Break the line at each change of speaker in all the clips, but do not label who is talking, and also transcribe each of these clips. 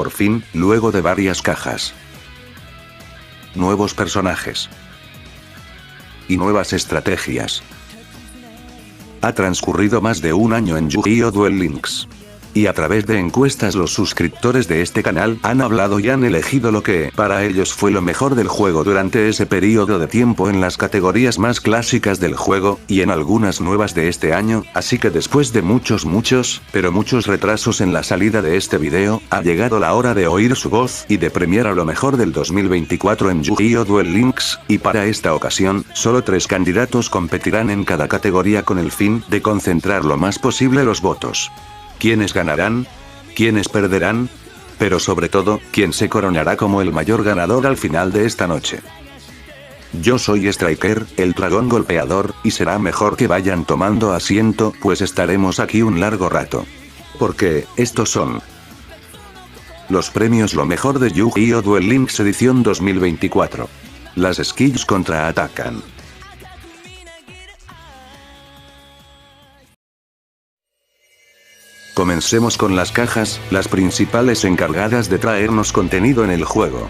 Por fin, luego de varias cajas, nuevos personajes y nuevas estrategias. Ha transcurrido más de un año en Yu-Gi-Oh! Duel Links. Y a través de encuestas los suscriptores de este canal han hablado y han elegido lo que para ellos fue lo mejor del juego durante ese periodo de tiempo en las categorías más clásicas del juego, y en algunas nuevas de este año, así que después de muchos retrasos en la salida de este video, ha llegado la hora de oír su voz y de premiar a lo mejor del 2024 en Yu-Gi-Oh! Duel Links, y para esta ocasión, solo 3 candidatos competirán en cada categoría con el fin de concentrar lo más posible los votos. ¿Quiénes ganarán? ¿Quiénes perderán? Pero sobre todo, ¿quién se coronará como el mayor ganador al final de esta noche? Yo soy Striker, el dragón golpeador, y será mejor que vayan tomando asiento, pues estaremos aquí un largo rato. Porque, estos son los premios lo mejor de Yu-Gi-Oh! Duel Links edición 2024. Las skills contraatacan. Comencemos con las cajas, las principales encargadas de traernos contenido en el juego.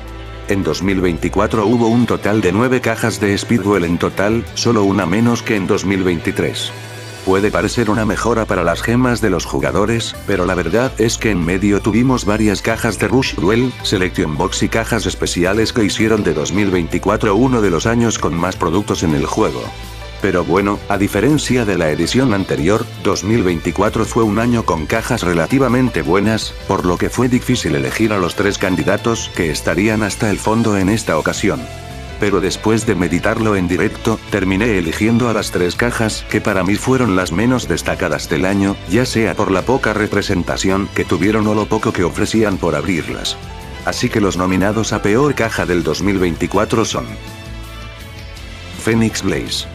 En 2024 hubo un total de 9 cajas de Speedduel en total, solo una menos que en 2023. Puede parecer una mejora para las gemas de los jugadores, pero la verdad es que en medio tuvimos varias cajas de Rush Duel, Selection Box y cajas especiales que hicieron de 2024 uno de los años con más productos en el juego. Pero bueno, a diferencia de la edición anterior, 2024 fue un año con cajas relativamente buenas, por lo que fue difícil elegir a los 3 candidatos que estarían hasta el fondo en esta ocasión. Pero después de meditarlo en directo, terminé eligiendo a las 3 cajas que para mí fueron las menos destacadas del año, ya sea por la poca representación que tuvieron o lo poco que ofrecían por abrirlas. Así que los nominados a peor caja del 2024 son Phoenix Blaze.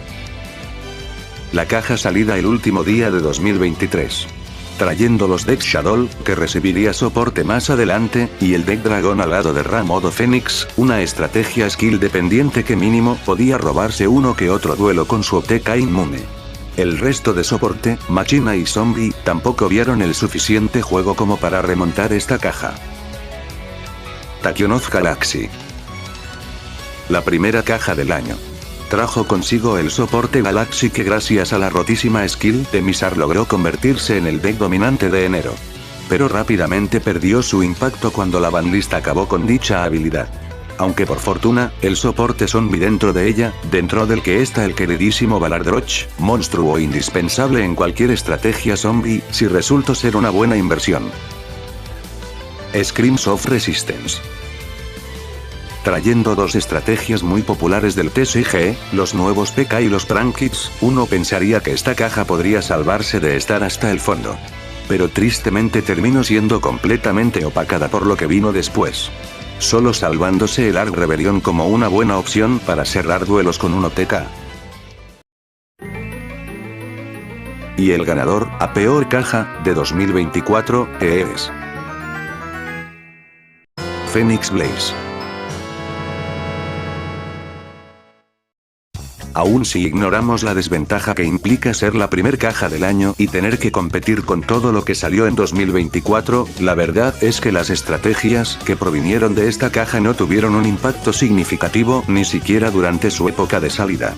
La caja salida el último día de 2023. Trayendo los decks Shadow, que recibiría soporte más adelante, y el deck Dragón al lado de Modo Phoenix, una estrategia skill dependiente que mínimo podía robarse uno que otro duelo con su OTK inmune. El resto de soporte, Machina y Zombie, tampoco vieron el suficiente juego como para remontar esta caja. Tachyon of Galaxy. La primera caja del año. Trajo consigo el soporte Galaxy que gracias a la rotísima skill de Mizar logró convertirse en el deck dominante de enero. Pero rápidamente perdió su impacto cuando la banlista acabó con dicha habilidad. Aunque por fortuna, el soporte zombie dentro de ella, dentro del que está el queridísimo Balardroch, monstruo indispensable en cualquier estrategia zombie, si resultó ser una buena inversión. Screams of Resistance. Trayendo 2 estrategias muy populares del TCG, los nuevos P.K. y los Prank Kids, uno pensaría que esta caja podría salvarse de estar hasta el fondo. Pero tristemente terminó siendo completamente opacada por lo que vino después. Solo salvándose el Arc Rebellion como una buena opción para cerrar duelos con un OTK. Y el ganador, a peor caja, de 2024, es Phoenix Blaze. Aún si ignoramos la desventaja que implica ser la primer caja del año y tener que competir con todo lo que salió en 2024, la verdad es que las estrategias que provinieron de esta caja no tuvieron un impacto significativo ni siquiera durante su época de salida.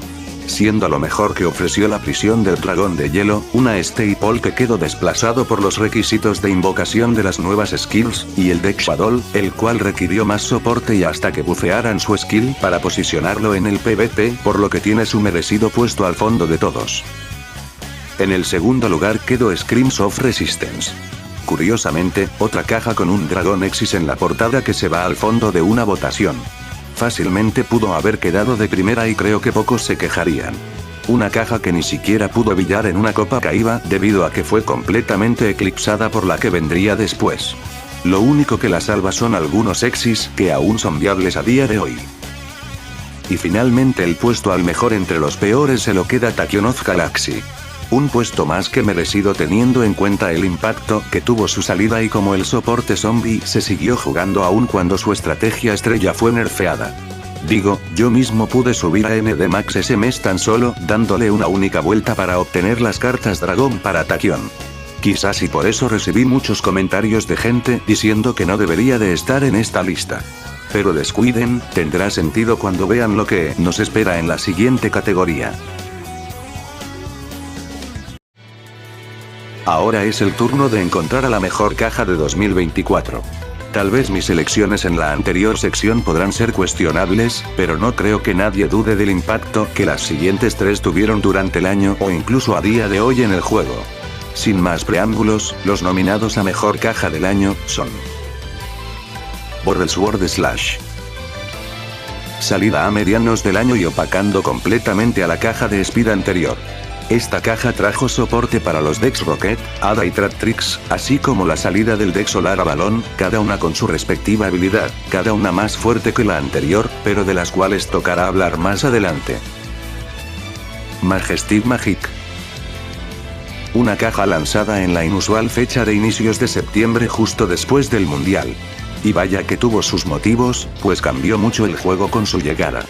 Siendo lo mejor que ofreció la prisión del dragón de hielo, una staple que quedó desplazado por los requisitos de invocación de las nuevas skills, y el deck Shadow, el cual requirió más soporte y hasta que bufearan su skill para posicionarlo en el PvP, por lo que tiene su merecido puesto al fondo de todos. En el segundo lugar quedó Screams of Resistance. Curiosamente, otra caja con un dragón Exis en la portada que se va al fondo de una votación. Fácilmente pudo haber quedado de primera y creo que pocos se quejarían. Una caja que ni siquiera pudo brillar en una Copa Kaiba debido a que fue completamente eclipsada por la que vendría después. Lo único que la salva son algunos Exis que aún son viables a día de hoy. Y finalmente el puesto al mejor entre los peores se lo queda Tachyon of Galaxy. Un puesto más que merecido teniendo en cuenta el impacto que tuvo su salida y como el soporte zombie se siguió jugando aún cuando su estrategia estrella fue nerfeada. Digo, yo mismo pude subir a ND Max ese mes tan solo dándole una única vuelta para obtener las cartas dragón para Tachyon. Quizás y por eso recibí muchos comentarios de gente diciendo que no debería de estar en esta lista. Pero descuiden, tendrá sentido cuando vean lo que nos espera en la siguiente categoría. Ahora es el turno de encontrar a la mejor caja de 2024. Tal vez mis elecciones en la anterior sección podrán ser cuestionables, pero no creo que nadie dude del impacto que las siguientes 3 tuvieron durante el año o incluso a día de hoy en el juego. Sin más preámbulos, los nominados a mejor caja del año son Borrel Sword Slash. Salida a medianos del año y opacando completamente a la caja de Speed anterior. Esta caja trajo soporte para los decks Rocket, Hada y Tractrix, así como la salida del deck Solar Avalon, cada una con su respectiva habilidad, cada una más fuerte que la anterior, pero de las cuales tocará hablar más adelante. Majestic Magic. Una caja lanzada en la inusual fecha de inicios de septiembre justo después del Mundial. Y vaya que tuvo sus motivos, pues cambió mucho el juego con su llegada.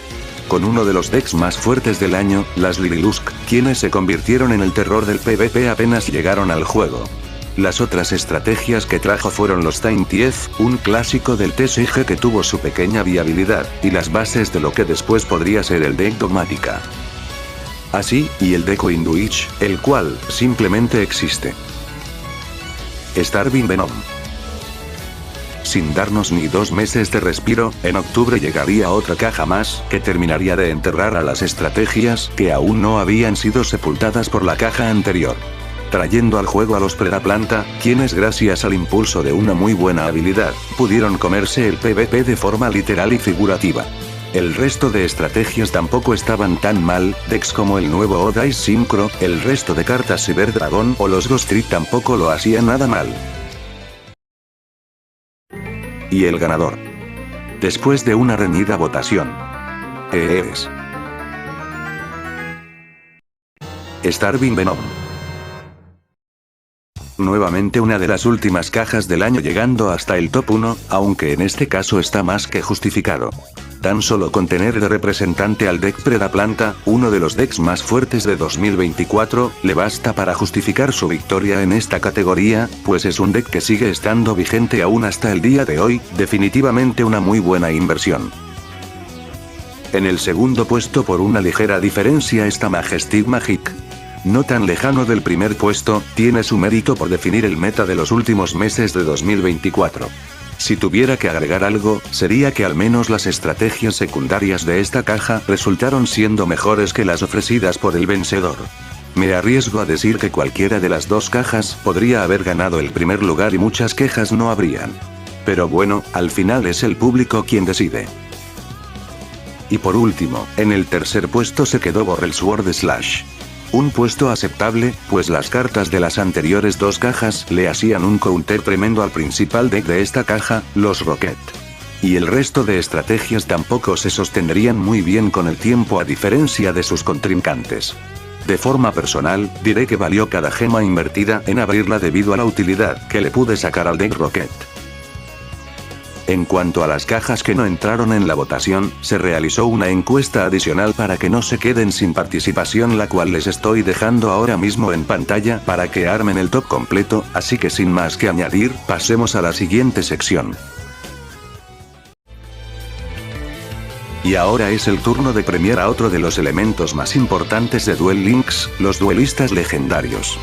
Con uno de los decks más fuertes del año, las Lililusk, quienes se convirtieron en el terror del PvP apenas llegaron al juego. Las otras estrategias que trajo fueron los Time Thief, un clásico del TCG que tuvo su pequeña viabilidad, y las bases de lo que después podría ser el deck Dogmática. Así, y el deck Winduich, el cual, simplemente existe. Starving Venom. Sin darnos ni 2 meses de respiro, en octubre llegaría otra caja más, que terminaría de enterrar a las estrategias que aún no habían sido sepultadas por la caja anterior. Trayendo al juego a los Predaplanta, quienes gracias al impulso de una muy buena habilidad, pudieron comerse el PvP de forma literal y figurativa. El resto de estrategias tampoco estaban tan mal, decks como el nuevo Odice Synchro, el resto de cartas Cyber Dragon o los Ghost Trick tampoco lo hacían nada mal. Y el ganador. Después de una reñida votación. Es Starving Venom. Nuevamente una de las últimas cajas del año llegando hasta el top 1, aunque en este caso está más que justificado. Tan solo con tener de representante al deck Predaplanta, uno de los decks más fuertes de 2024, le basta para justificar su victoria en esta categoría, pues es un deck que sigue estando vigente aún hasta el día de hoy, definitivamente una muy buena inversión. En el segundo puesto por una ligera diferencia está Majestic Magic. No tan lejano del primer puesto, tiene su mérito por definir el meta de los últimos meses de 2024. Si tuviera que agregar algo, sería que al menos las estrategias secundarias de esta caja resultaron siendo mejores que las ofrecidas por el vencedor. Me arriesgo a decir que cualquiera de las dos cajas podría haber ganado el primer lugar y muchas quejas no habrían. Pero bueno, al final es el público quien decide. Y por último, en el tercer puesto se quedó Borrel Sword Slash. Un puesto aceptable, pues las cartas de las anteriores dos cajas le hacían un counter tremendo al principal deck de esta caja, los Rocket. Y el resto de estrategias tampoco se sostendrían muy bien con el tiempo a diferencia de sus contrincantes. De forma personal, diré que valió cada gema invertida en abrirla debido a la utilidad que le pude sacar al deck Rocket. En cuanto a las cajas que no entraron en la votación, se realizó una encuesta adicional para que no se queden sin participación, la cual les estoy dejando ahora mismo en pantalla para que armen el top completo, así que sin más que añadir, pasemos a la siguiente sección. Y ahora es el turno de premiar a otro de los elementos más importantes de Duel Links, los duelistas legendarios.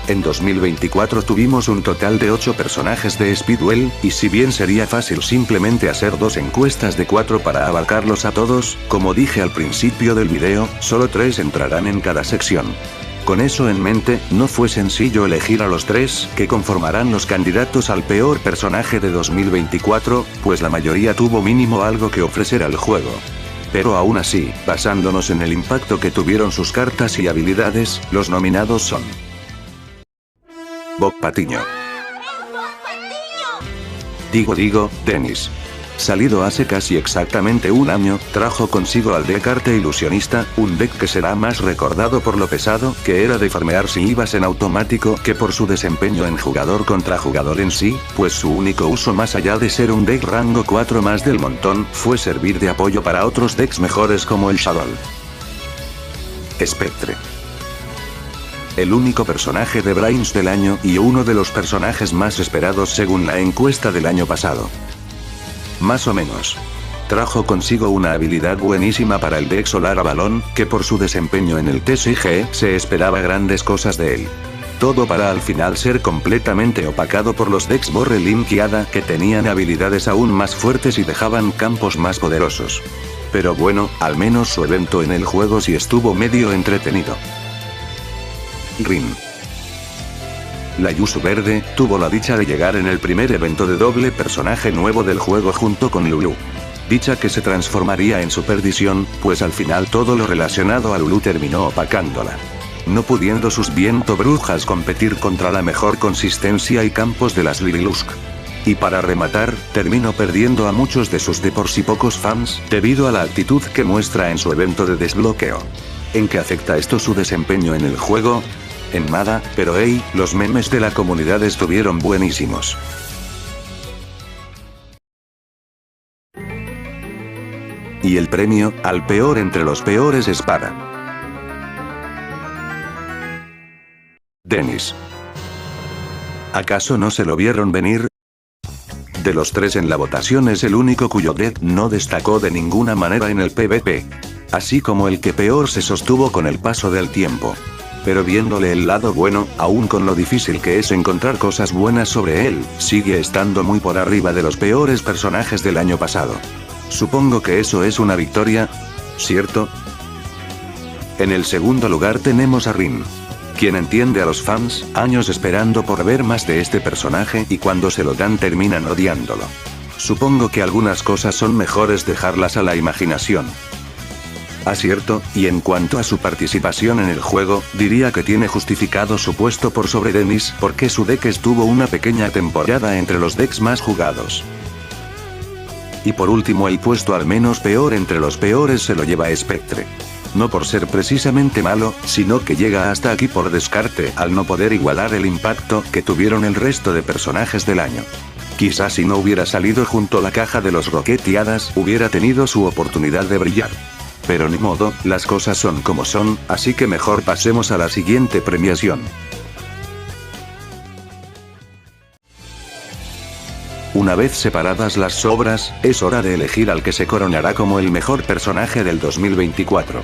En 2024 tuvimos un total de 8 personajes de Speedduel, y si bien sería fácil simplemente hacer 2 encuestas de 4 para abarcarlos a todos, como dije al principio del video, solo 3 entrarán en cada sección. Con eso en mente, no fue sencillo elegir a los 3 que conformarán los candidatos al peor personaje de 2024, pues la mayoría tuvo mínimo algo que ofrecer al juego. Pero aún así, basándonos en el impacto que tuvieron sus cartas y habilidades, los nominados son Bob Patiño. Digo, Dennis. Salido hace casi exactamente un año, trajo consigo al deck Arte Ilusionista, un deck que será más recordado por lo pesado que era de farmear si ibas en automático que por su desempeño en jugador contra jugador en sí, pues su único uso más allá de ser un deck rango 4 más del montón, fue servir de apoyo para otros decks mejores como el Shadow. Spectre. el único personaje de Brains del año y uno de los personajes más esperados según la encuesta del año pasado. Más o menos. Trajo consigo una habilidad buenísima para el deck Solar Avalon, que por su desempeño en el TCG se esperaba grandes cosas de él. Todo para al final ser completamente opacado por los decks Borre Link y Hada, que tenían habilidades aún más fuertes y dejaban campos más poderosos. Pero bueno, al menos su evento en el juego sí estuvo medio entretenido. Rin. La Yuzu Verde tuvo la dicha de llegar en el primer evento de doble personaje nuevo del juego junto con Lulu. Dicha que se transformaría en su perdición, pues al final todo lo relacionado a Lulu terminó opacándola. No pudiendo sus viento brujas competir contra la mejor consistencia y campos de las Lililusk. Y para rematar, terminó perdiendo a muchos de sus de por sí pocos fans, debido a la actitud que muestra en su evento de desbloqueo. ¿En qué afecta esto su desempeño en el juego? En nada, pero hey, los memes de la comunidad estuvieron buenísimos. Y el premio, al peor entre los peores es para Dennis. ¿Acaso no se lo vieron venir? De los tres en la votación es el único cuyo deck no destacó de ninguna manera en el PvP. Así como el que peor se sostuvo con el paso del tiempo. Pero viéndole el lado bueno, aún con lo difícil que es encontrar cosas buenas sobre él, sigue estando muy por arriba de los peores personajes del año pasado. Supongo que eso es una victoria, ¿cierto? En el segundo lugar tenemos a Rin. Quien entiende a los fans, años esperando por ver más de este personaje y cuando se lo dan terminan odiándolo. Supongo que algunas cosas son mejores dejarlas a la imaginación. Acierto, y en cuanto a su participación en el juego, diría que tiene justificado su puesto por sobre Dennis porque su deck estuvo una pequeña temporada entre los decks más jugados. Y por último el puesto al menos peor entre los peores se lo lleva Spectre. No por ser precisamente malo, sino que llega hasta aquí por descarte al no poder igualar el impacto que tuvieron el resto de personajes del año. Quizás si no hubiera salido junto a la caja de los Rocket y Hadas hubiera tenido su oportunidad de brillar. Pero ni modo, las cosas son como son, así que mejor pasemos a la siguiente premiación. Una vez separadas las obras, es hora de elegir al que se coronará como el mejor personaje del 2024.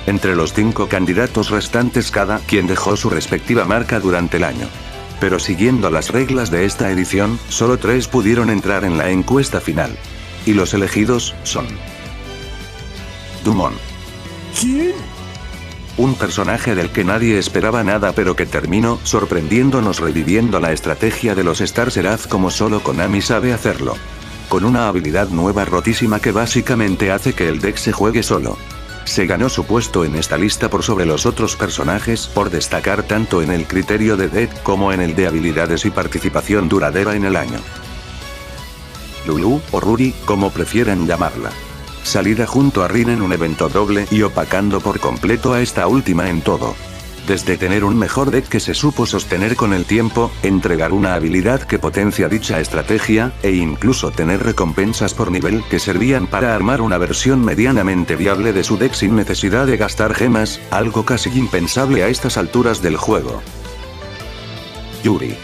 Entre los 5 candidatos restantes cada quien dejó su respectiva marca durante el año. Pero siguiendo las reglas de esta edición, solo 3 pudieron entrar en la encuesta final. Y los elegidos son Dumont.
¿Quién?
Un personaje del que nadie esperaba nada pero que terminó sorprendiéndonos reviviendo la estrategia de los Star Seraph como solo Konami sabe hacerlo. Con una habilidad nueva rotísima que básicamente hace que el deck se juegue solo. Se ganó su puesto en esta lista por sobre los otros personajes por destacar tanto en el criterio de deck como en el de habilidades y participación duradera en el año. Lulu, o Ruri, como prefieran llamarla. Salida junto a Rin en un evento doble y opacando por completo a esta última en todo. Desde tener un mejor deck que se supo sostener con el tiempo, entregar una habilidad que potencia dicha estrategia, e incluso tener recompensas por nivel que servían para armar una versión medianamente viable de su deck sin necesidad de gastar gemas, algo casi impensable a estas alturas del juego. Yuri.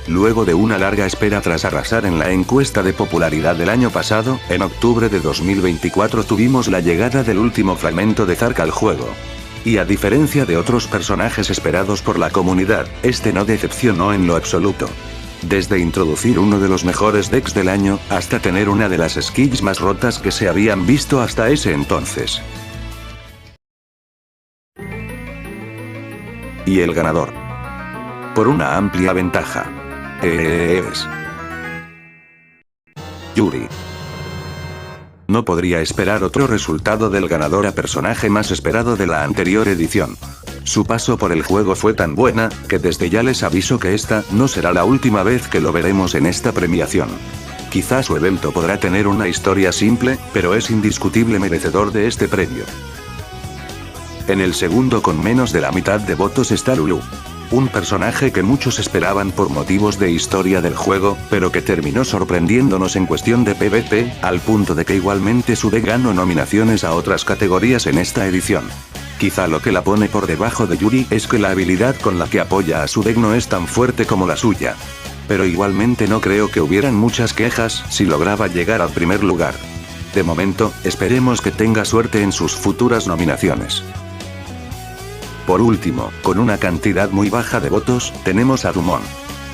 Luego de una larga espera tras arrasar en la encuesta de popularidad del año pasado, en octubre de 2024 tuvimos la llegada del último fragmento de Zark al juego. Y a diferencia de otros personajes esperados por la comunidad, este no decepcionó en lo absoluto. Desde introducir uno de los mejores decks del año, hasta tener una de las skills más rotas que se habían visto hasta ese entonces. Y el ganador. Por una amplia ventaja. Es Yuri. No podría esperar otro resultado del ganador a personaje más esperado de la anterior edición. Su paso por el juego fue tan buena, que desde ya les aviso que esta no será la última vez que lo veremos en esta premiación. Quizá su evento podrá tener una historia simple, pero es indiscutible merecedor de este premio. En el segundo con menos de la mitad de votos está Lulu. Un personaje que muchos esperaban por motivos de historia del juego, pero que terminó sorprendiéndonos en cuestión de PvP, al punto de que igualmente su deck ganó nominaciones a otras categorías en esta edición. Quizá lo que la pone por debajo de Yuri es que la habilidad con la que apoya a su deck no es tan fuerte como la suya. Pero igualmente no creo que hubieran muchas quejas si lograba llegar al primer lugar. De momento, esperemos que tenga suerte en sus futuras nominaciones. Por último, con una cantidad muy baja de votos, tenemos a Dumont.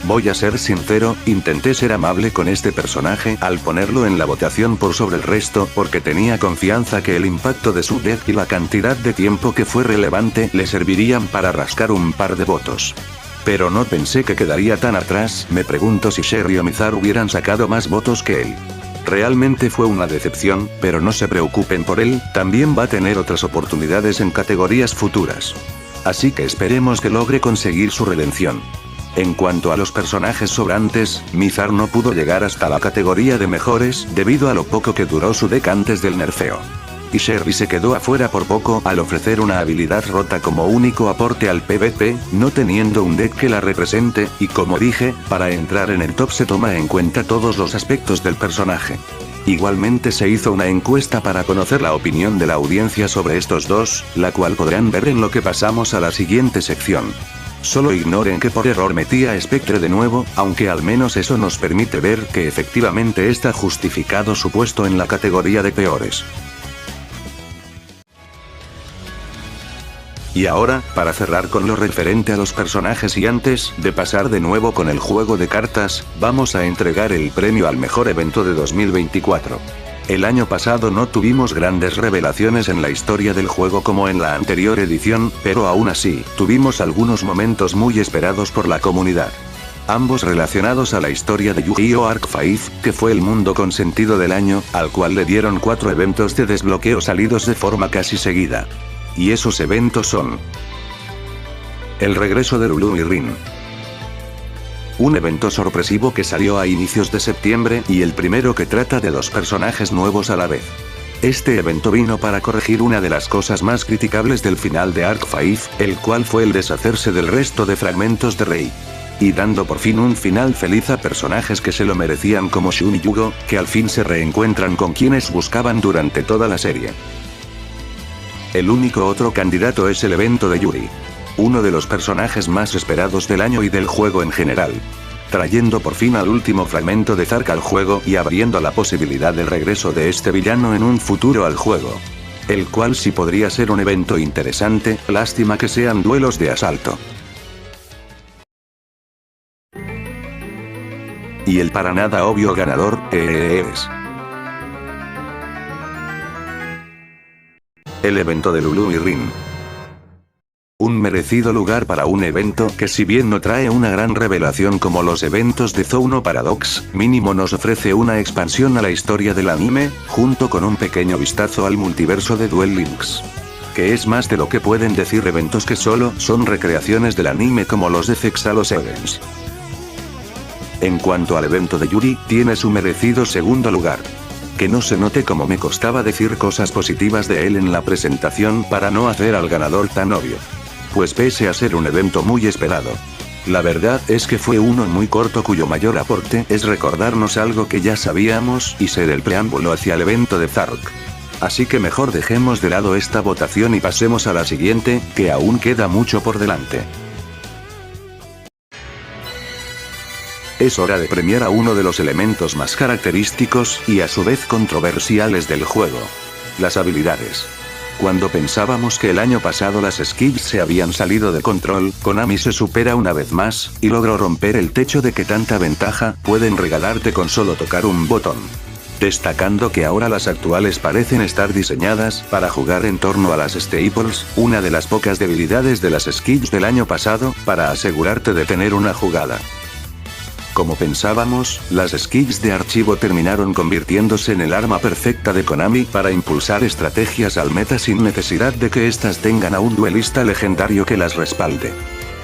Voy a ser sincero, intenté ser amable con este personaje al ponerlo en la votación por sobre el resto porque tenía confianza que el impacto de su deck y la cantidad de tiempo que fue relevante le servirían para rascar un par de votos. Pero no pensé que quedaría tan atrás, me pregunto si Sherry o Mizar hubieran sacado más votos que él. Realmente fue una decepción, pero no se preocupen por él, también va a tener otras oportunidades en categorías futuras. Así que esperemos que logre conseguir su redención. En cuanto a los personajes sobrantes, Mizar no pudo llegar hasta la categoría de mejores debido a lo poco que duró su deck antes del nerfeo. Y Sherry se quedó afuera por poco al ofrecer una habilidad rota como único aporte al PvP, no teniendo un deck que la represente, y como dije, para entrar en el top se toma en cuenta todos los aspectos del personaje. Igualmente se hizo una encuesta para conocer la opinión de la audiencia sobre estos dos, la cual podrán ver en lo que pasamos a la siguiente sección. Solo ignoren que por error metí a Spectre de nuevo, aunque al menos eso nos permite ver que efectivamente está justificado su puesto en la categoría de peores. Y ahora, para cerrar con lo referente a los personajes y antes de pasar de nuevo con el juego de cartas, vamos a entregar el premio al mejor evento de 2024. El año pasado no tuvimos grandes revelaciones en la historia del juego como en la anterior edición, pero aún así, tuvimos algunos momentos muy esperados por la comunidad. Ambos relacionados a la historia de Yu-Gi-Oh! Arc 5, que fue el mundo consentido del año, al cual le dieron 4 eventos de desbloqueo salidos de forma casi seguida. Y esos eventos son: el regreso de Lulu y Rin. Un evento sorpresivo que salió a inicios de septiembre y el primero que trata de 2 personajes nuevos a la vez. Este evento vino para corregir una de las cosas más criticables del final de Arc 5, el cual fue el deshacerse del resto de fragmentos de Rei. Y dando por fin un final feliz a personajes que se lo merecían como Shun y Yugo, que al fin se reencuentran con quienes buscaban durante toda la serie. El único otro candidato es el evento de Yuri. Uno de los personajes más esperados del año y del juego en general. Trayendo por fin al último fragmento de Zark al juego y abriendo la posibilidad del regreso de este villano en un futuro al juego. El cual sí podría ser un evento interesante, lástima que sean duelos de asalto. Y el para nada obvio ganador, es el evento de Lulu y Rin. Un merecido lugar para un evento que, si bien no trae una gran revelación como los eventos de Zone o Paradox, mínimo nos ofrece una expansión a la historia del anime, junto con un pequeño vistazo al multiverso de Duel Links. Que es más de lo que pueden decir eventos que solo son recreaciones del anime como los de Zexalos Events. En cuanto al evento de Yuri, tiene su merecido segundo lugar. Que no se note como me costaba decir cosas positivas de él en la presentación para no hacer al ganador tan obvio. Pues pese a ser un evento muy esperado, la verdad es que fue uno muy corto cuyo mayor aporte es recordarnos algo que ya sabíamos y ser el preámbulo hacia el evento de Zark. Así que mejor dejemos de lado esta votación y pasemos a la siguiente, que aún queda mucho por delante. Es hora de premiar a uno de los elementos más característicos y a su vez controversiales del juego: las habilidades. Cuando pensábamos que el año pasado las skills se habían salido de control, Konami se supera una vez más, y logró romper el techo de que tanta ventaja pueden regalarte con solo tocar un botón. Destacando que ahora las actuales parecen estar diseñadas para jugar en torno a las staples, una de las pocas debilidades de las skills del año pasado, para asegurarte de tener una jugada. Como pensábamos, las skills de archivo terminaron convirtiéndose en el arma perfecta de Konami para impulsar estrategias al meta sin necesidad de que éstas tengan a un duelista legendario que las respalde.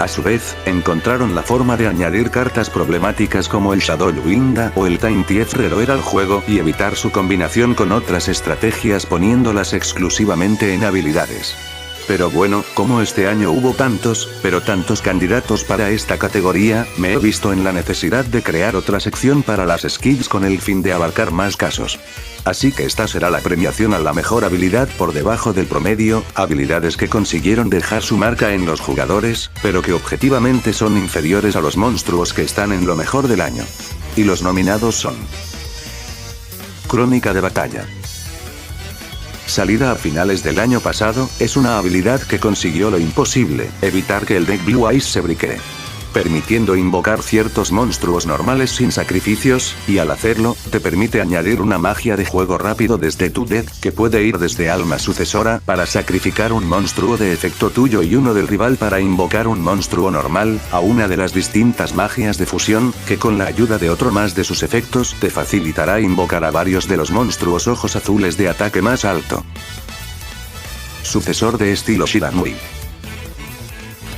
A su vez, encontraron la forma de añadir cartas problemáticas como el Shadow Winda o el Time Thief Reroer al juego y evitar su combinación con otras estrategias poniéndolas exclusivamente en habilidades. Pero bueno, como este año hubo tantos candidatos para esta categoría, me he visto en la necesidad de crear otra sección para las skills con el fin de abarcar más casos. Así que esta será la premiación a la mejor habilidad por debajo del promedio, habilidades que consiguieron dejar su marca en los jugadores, pero que objetivamente son inferiores a los monstruos que están en lo mejor del año. Y los nominados son: Crónica de Batalla. Salida a finales del año pasado, es una habilidad que consiguió lo imposible, evitar que el deck Blue Eyes se briquee, permitiendo invocar ciertos monstruos normales sin sacrificios, y al hacerlo, te permite añadir una magia de juego rápido desde tu deck, que puede ir desde Alma Sucesora, para sacrificar un monstruo de efecto tuyo y uno del rival para invocar un monstruo normal, a una de las distintas magias de fusión, que con la ayuda de otro más de sus efectos, te facilitará invocar a varios de los monstruos ojos azules de ataque más alto. Sucesor de estilo Shiranui.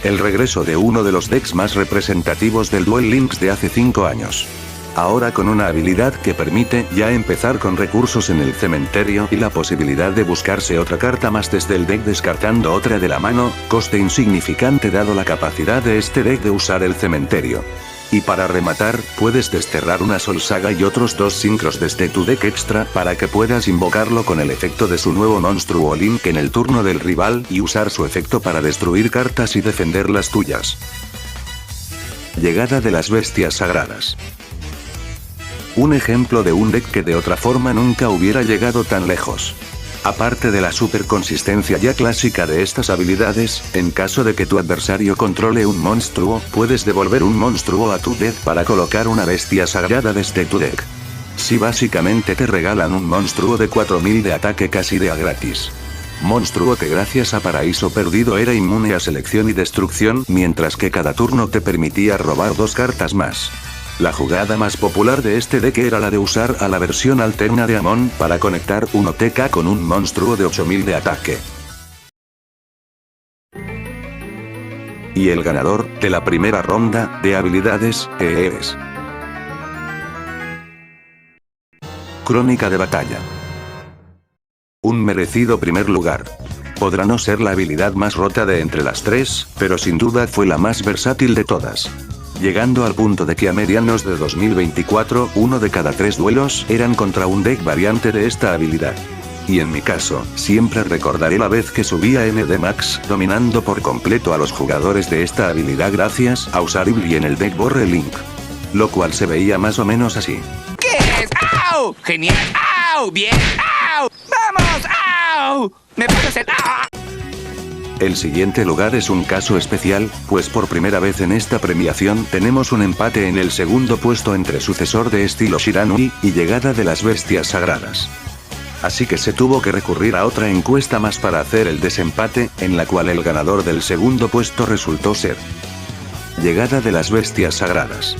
El regreso de uno de los decks más representativos del Duel Links de hace 5 años. Ahora con una habilidad que permite ya empezar con recursos en el cementerio y la posibilidad de buscarse otra carta más desde el deck descartando otra de la mano, coste insignificante dado la capacidad de este deck de usar el cementerio. Y para rematar, puedes desterrar una Soul Saga y otros 2 sincros desde tu deck extra para que puedas invocarlo con el efecto de su nuevo monstruo Link en el turno del rival y usar su efecto para destruir cartas y defender las tuyas. Llegada de las Bestias Sagradas. Un ejemplo de un deck que de otra forma nunca hubiera llegado tan lejos. Aparte de la super consistencia ya clásica de estas habilidades, en caso de que tu adversario controle un monstruo, puedes devolver un monstruo a tu deck para colocar una bestia sagrada desde tu deck. Si básicamente te regalan un monstruo de 4000 de ataque casi de a gratis. Monstruo que gracias a Paraíso Perdido era inmune a selección y destrucción, mientras que cada turno te permitía robar 2 cartas más. La jugada más popular de este deck era la de usar a la versión alterna de Amon para conectar un OTK con un monstruo de 8000 de ataque. Y el ganador de la primera ronda de habilidades es Crónica de Batalla. Un merecido primer lugar. Podrá no ser la habilidad más rota de entre las 3, pero sin duda fue la más versátil de todas. Llegando al punto de que a medianos de 2024, 1 de cada 3 duelos eran contra un deck variante de esta habilidad. Y en mi caso, siempre recordaré la vez que subí a ND Max, dominando por completo a los jugadores de esta habilidad gracias a usar Ibli en el deck Borre Link. Lo cual se veía más o menos así.
¿Qué es? ¡Au! ¡Genial! ¡Au! ¡Bien! ¡Au! ¡Vamos! ¡Au! ¡Me puedo hacer! ¡Ah!
El siguiente lugar es un caso especial, pues por primera vez en esta premiación tenemos un empate en el segundo puesto entre Sucesor de estilo Shiranui y Llegada de las Bestias Sagradas. Así que se tuvo que recurrir a otra encuesta más para hacer el desempate, en la cual el ganador del segundo puesto resultó ser Llegada de las Bestias Sagradas.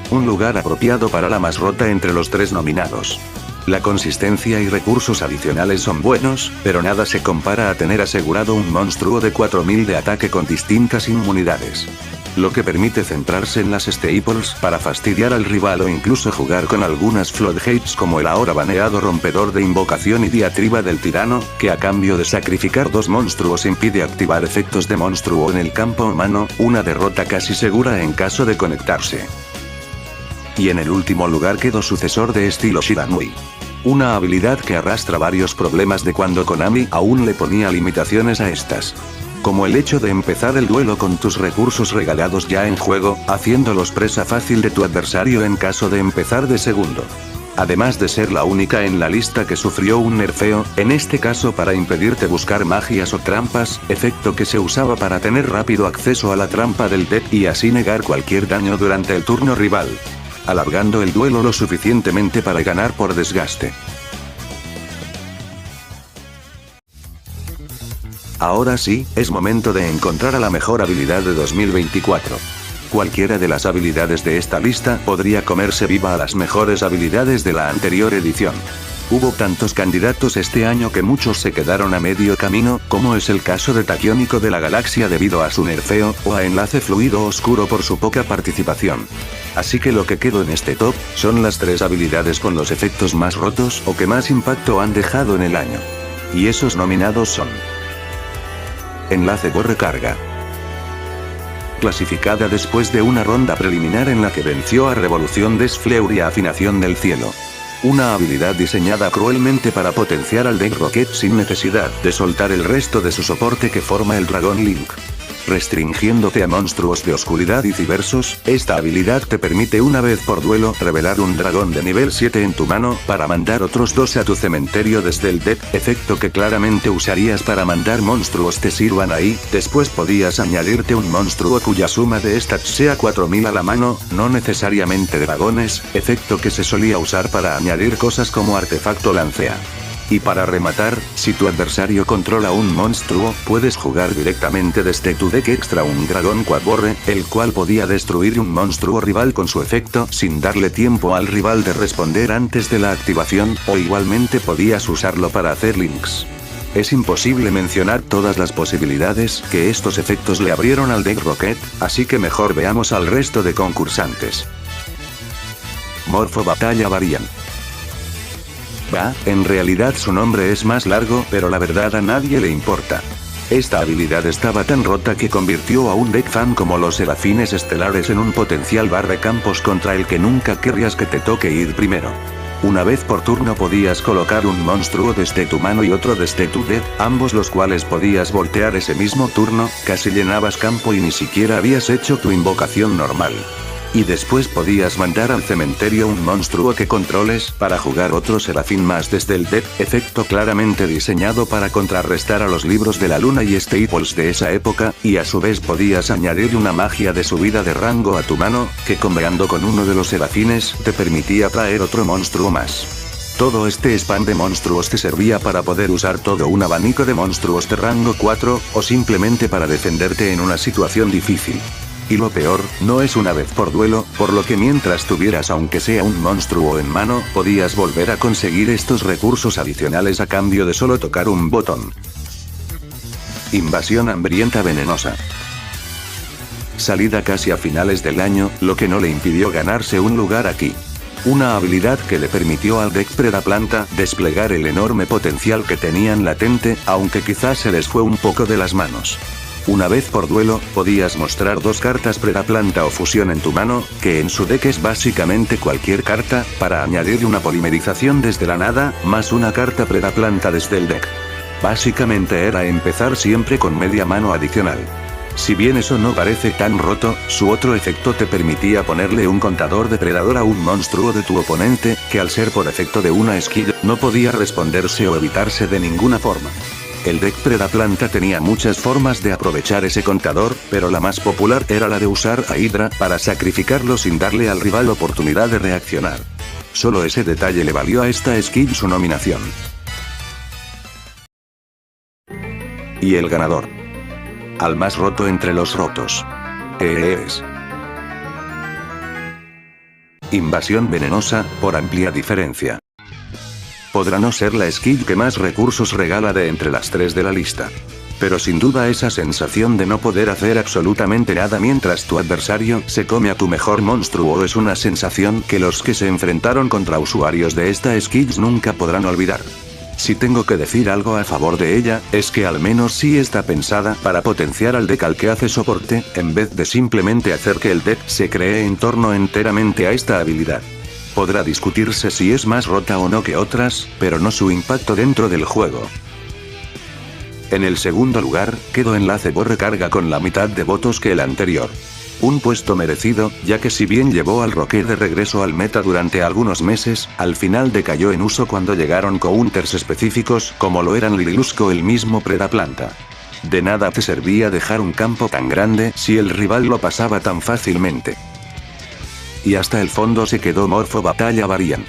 Un lugar apropiado para la más rota entre los 3 nominados. La consistencia y recursos adicionales son buenos, pero nada se compara a tener asegurado un monstruo de 4000 de ataque con distintas inmunidades. Lo que permite centrarse en las staples para fastidiar al rival o incluso jugar con algunas floodgates como el ahora baneado rompedor de invocación y diatriba del tirano, que a cambio de sacrificar 2 monstruos impide activar efectos de monstruo en el campo humano, una derrota casi segura en caso de conectarse. Y en el último lugar quedó Sucesor de estilo Shiranui. Una habilidad que arrastra varios problemas de cuando Konami aún le ponía limitaciones a estas. Como el hecho de empezar el duelo con tus recursos regalados ya en juego, haciéndolos presa fácil de tu adversario en caso de empezar de segundo. Además de ser la única en la lista que sufrió un nerfeo, en este caso para impedirte buscar magias o trampas, efecto que se usaba para tener rápido acceso a la trampa del deck y así negar cualquier daño durante el turno rival, alargando el duelo lo suficientemente para ganar por desgaste. Ahora sí, es momento de encontrar a la mejor habilidad de 2024. Cualquiera de las habilidades de esta lista podría comerse viva a las mejores habilidades de la anterior edición. Hubo tantos candidatos este año que muchos se quedaron a medio camino, como es el caso de Taquiónico de la Galaxia debido a su nerfeo, o a Enlace Fluido Oscuro por su poca participación. Así que lo que quedó en este top, son las 3 habilidades con los efectos más rotos o que más impacto han dejado en el año. Y esos nominados son Enlace borre carga. Clasificada después de una ronda preliminar en la que venció a Revolución des Fleur y a Afinación del Cielo. Una habilidad diseñada cruelmente para potenciar al deck Rocket sin necesidad de soltar el resto de su soporte que forma el dragón Link. Restringiéndote a monstruos de oscuridad y cibersos, esta habilidad te permite una vez por duelo revelar un dragón de nivel 7 en tu mano para mandar otros 2 a tu cementerio desde el deck, efecto que claramente usarías para mandar monstruos te sirvan ahí. Después podías añadirte un monstruo cuya suma de stats sea 4000 a la mano, no necesariamente dragones, efecto que se solía usar para añadir cosas como artefacto lancea. Y para rematar, si tu adversario controla un monstruo, puedes jugar directamente desde tu deck extra un dragón quadborre, el cual podía destruir un monstruo rival con su efecto sin darle tiempo al rival de responder antes de la activación, o igualmente podías usarlo para hacer links. Es imposible mencionar todas las posibilidades que estos efectos le abrieron al deck Rocket, así que mejor veamos al resto de concursantes. Morpho Batalla Variant. En realidad su nombre es más largo, pero la verdad a nadie le importa. Esta habilidad estaba tan rota que convirtió a un deck fan como los Serafines Estelares en un potencial barrecampos contra el que nunca querrías que te toque ir primero. Una vez por turno podías colocar un monstruo desde tu mano y otro desde tu deck, ambos los cuales podías voltear ese mismo turno, casi llenabas campo y ni siquiera habías hecho tu invocación normal. Y después podías mandar al cementerio un monstruo que controles para jugar otro serafín más desde el deck, efecto claramente diseñado para contrarrestar a los libros de la luna y staples de esa época, y a su vez podías añadir una magia de subida de rango a tu mano, que combinando con uno de los serafines te permitía traer otro monstruo más. Todo este spam de monstruos te servía para poder usar todo un abanico de monstruos de rango 4, o simplemente para defenderte en una situación difícil. Y lo peor, no es una vez por duelo, por lo que mientras tuvieras aunque sea un monstruo en mano, podías volver a conseguir estos recursos adicionales a cambio de solo tocar un botón. Invasión hambrienta venenosa. Salida casi a finales del año, lo que no le impidió ganarse un lugar aquí. Una habilidad que le permitió al deck Predaplanta desplegar el enorme potencial que tenían latente, aunque quizás se les fue un poco de las manos. Una vez por duelo, podías mostrar 2 cartas Predaplanta o Fusión en tu mano, que en su deck es básicamente cualquier carta, para añadir una polimerización desde la nada, más una carta Predaplanta desde el deck. Básicamente era empezar siempre con media mano adicional. Si bien eso no parece tan roto, su otro efecto te permitía ponerle un contador de predador a un monstruo de tu oponente, que al ser por efecto de una skill, no podía responderse o evitarse de ninguna forma. El deck Predaplanta tenía muchas formas de aprovechar ese contador, pero la más popular era la de usar a Hydra para sacrificarlo sin darle al rival oportunidad de reaccionar. Solo ese detalle le valió a esta skill su nominación. Y el ganador. Al más roto entre los rotos. Es Invasión venenosa, por amplia diferencia. Podrá no ser la skill que más recursos regala de entre las 3 de la lista. Pero sin duda esa sensación de no poder hacer absolutamente nada mientras tu adversario se come a tu mejor monstruo es una sensación que los que se enfrentaron contra usuarios de esta skill nunca podrán olvidar. Si tengo que decir algo a favor de ella, es que al menos sí está pensada para potenciar al deck al que hace soporte, en vez de simplemente hacer que el deck se cree en torno enteramente a esta habilidad. Podrá discutirse si es más rota o no que otras, pero no su impacto dentro del juego. En el segundo lugar, quedó Enlace borre carga con la mitad de votos que el anterior. Un puesto merecido, ya que si bien llevó al Rocket de regreso al meta durante algunos meses, al final decayó en uso cuando llegaron counters específicos como lo eran Liliusco el mismo Predaplanta. De nada te servía dejar un campo tan grande si el rival lo pasaba tan fácilmente. Y hasta el fondo se quedó Morpho Batalla Variant.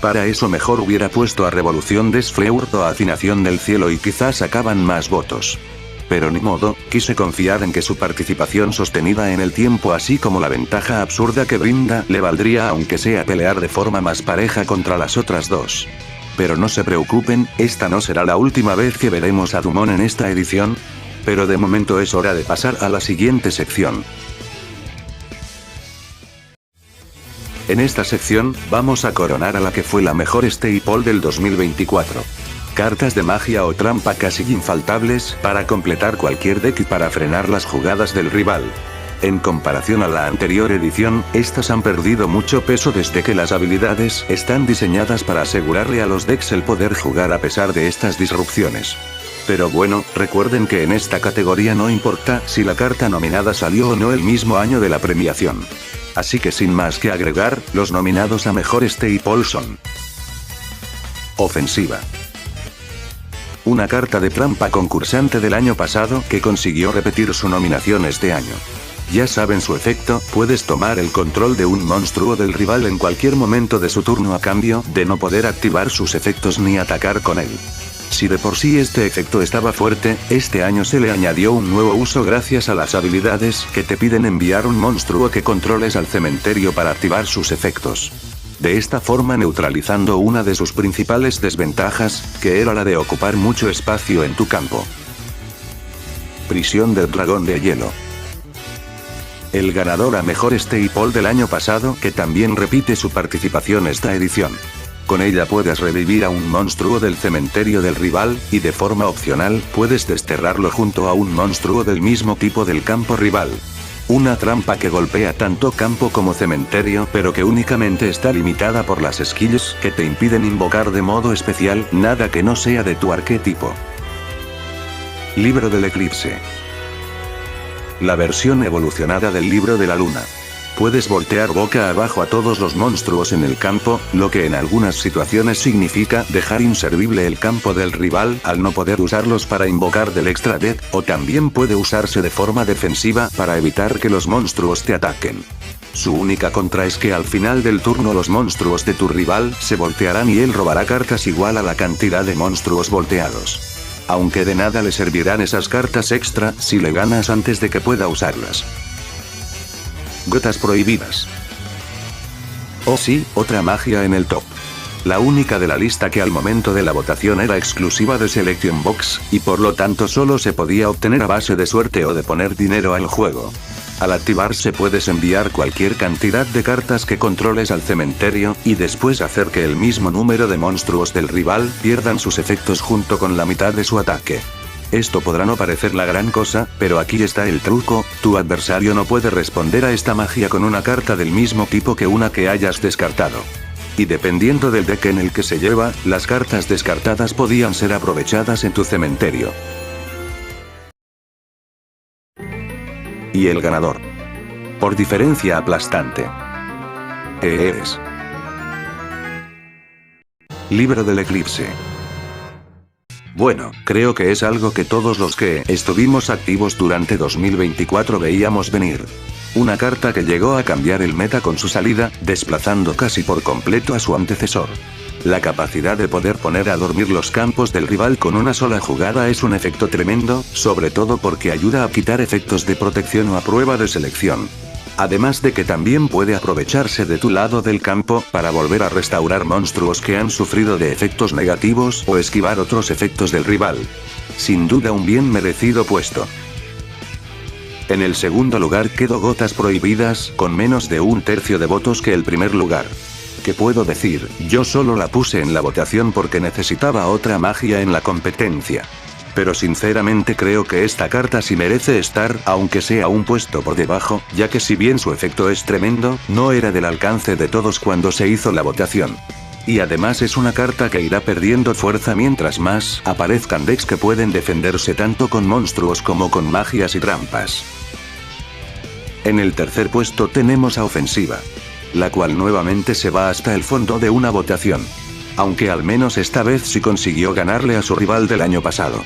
Para eso mejor hubiera puesto a Revolución des Fleur o a Afinación del Cielo y quizás sacaban más votos. Pero ni modo, quise confiar en que su participación sostenida en el tiempo así como la ventaja absurda que brinda le valdría aunque sea pelear de forma más pareja contra las otras dos. Pero no se preocupen, esta no será la última vez que veremos a Dumont en esta edición. Pero de momento es hora de pasar a la siguiente sección. En esta sección, vamos a coronar a la que fue la mejor staple del 2024. Cartas de magia o trampa casi infaltables para completar cualquier deck y para frenar las jugadas del rival. En comparación a la anterior edición, estas han perdido mucho peso desde que las habilidades están diseñadas para asegurarle a los decks el poder jugar a pesar de estas disrupciones. Pero bueno, recuerden que en esta categoría no importa si la carta nominada salió o no el mismo año de la premiación. Así que sin más que agregar, los nominados a mejor staple son: Ofensiva. Una carta de trampa concursante del año pasado que consiguió repetir su nominación este año. Ya saben su efecto, puedes tomar el control de un monstruo del rival en cualquier momento de su turno a cambio de no poder activar sus efectos ni atacar con él. Si de por sí este efecto estaba fuerte, este año se le añadió un nuevo uso gracias a las habilidades que te piden enviar un monstruo que controles al cementerio para activar sus efectos. De esta forma neutralizando una de sus principales desventajas, que era la de ocupar mucho espacio en tu campo. Prisión del dragón de hielo. El ganador a mejor staple del año pasado que también repite su participación esta edición. Con ella puedes revivir a un monstruo del cementerio del rival, y de forma opcional, puedes desterrarlo junto a un monstruo del mismo tipo del campo rival. Una trampa que golpea tanto campo como cementerio, pero que únicamente está limitada por las skills que te impiden invocar de modo especial nada que no sea de tu arquetipo. Libro del Eclipse. La versión evolucionada del Libro de la Luna. Puedes voltear boca abajo a todos los monstruos en el campo, lo que en algunas situaciones significa dejar inservible el campo del rival al no poder usarlos para invocar del extra deck, o también puede usarse de forma defensiva para evitar que los monstruos te ataquen. Su única contra es que al final del turno los monstruos de tu rival se voltearán y él robará cartas igual a la cantidad de monstruos volteados. Aunque de nada le servirán esas cartas extra si le ganas antes de que pueda usarlas. Gotas prohibidas. Oh sí, otra magia en el top. La única de la lista que al momento de la votación era exclusiva de Selection Box, y por lo tanto solo se podía obtener a base de suerte o de poner dinero al juego. Al activarse puedes enviar cualquier cantidad de cartas que controles al cementerio, y después hacer que el mismo número de monstruos del rival pierdan sus efectos junto con la mitad de su ataque. Esto podrá no parecer la gran cosa, pero aquí está el truco: tu adversario no puede responder a esta magia con una carta del mismo tipo que una que hayas descartado. Y dependiendo del deck en el que se lleva, las cartas descartadas podían ser aprovechadas en tu cementerio. Y el ganador. Por diferencia aplastante. Es Libro del Eclipse. Bueno, creo que es algo que todos los que estuvimos activos durante 2024 veíamos venir. Una carta que llegó a cambiar el meta con su salida, desplazando casi por completo a su antecesor. La capacidad de poder poner a dormir los campos del rival con una sola jugada es un efecto tremendo, sobre todo porque ayuda a quitar efectos de protección o a prueba de selección. Además de que también puede aprovecharse de tu lado del campo para volver a restaurar monstruos que han sufrido de efectos negativos o esquivar otros efectos del rival. Sin duda un bien merecido puesto. En el segundo lugar quedó Gotas Prohibidas, con menos de un tercio de votos que el primer lugar. ¿Qué puedo decir? Yo solo la puse en la votación porque necesitaba otra magia en la competencia. Pero sinceramente creo que esta carta sí merece estar, aunque sea un puesto por debajo, ya que si bien su efecto es tremendo, no era del alcance de todos cuando se hizo la votación. Y además es una carta que irá perdiendo fuerza mientras más aparezcan decks que pueden defenderse tanto con monstruos como con magias y trampas. En el tercer puesto tenemos a Ofensiva, la cual nuevamente se va hasta el fondo de una votación. Aunque al menos esta vez sí consiguió ganarle a su rival del año pasado.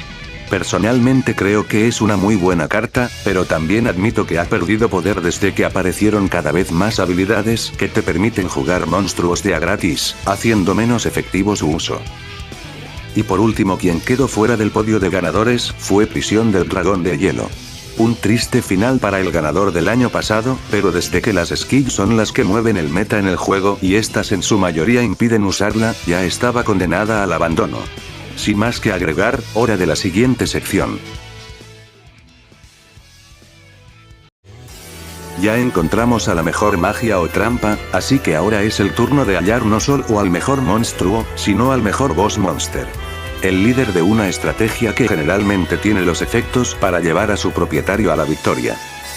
Personalmente creo que es una muy buena carta, pero también admito que ha perdido poder desde que aparecieron cada vez más habilidades que te permiten jugar monstruos de a gratis, haciendo menos efectivo su uso. Y por último, quien quedó fuera del podio de ganadores fue Prisión del Dragón de Hielo. Un triste final para el ganador del año pasado, pero desde que las skills son las que mueven el meta en el juego y estas en su mayoría impiden usarla, ya estaba condenada al abandono. Sin más que agregar, hora de la siguiente sección. Ya encontramos a la mejor magia o trampa, así que ahora es el turno de hallar no solo al mejor monstruo, sino al mejor boss monster. el líder de una estrategia que generalmente tiene los efectos para llevar a su propietario a la victoria.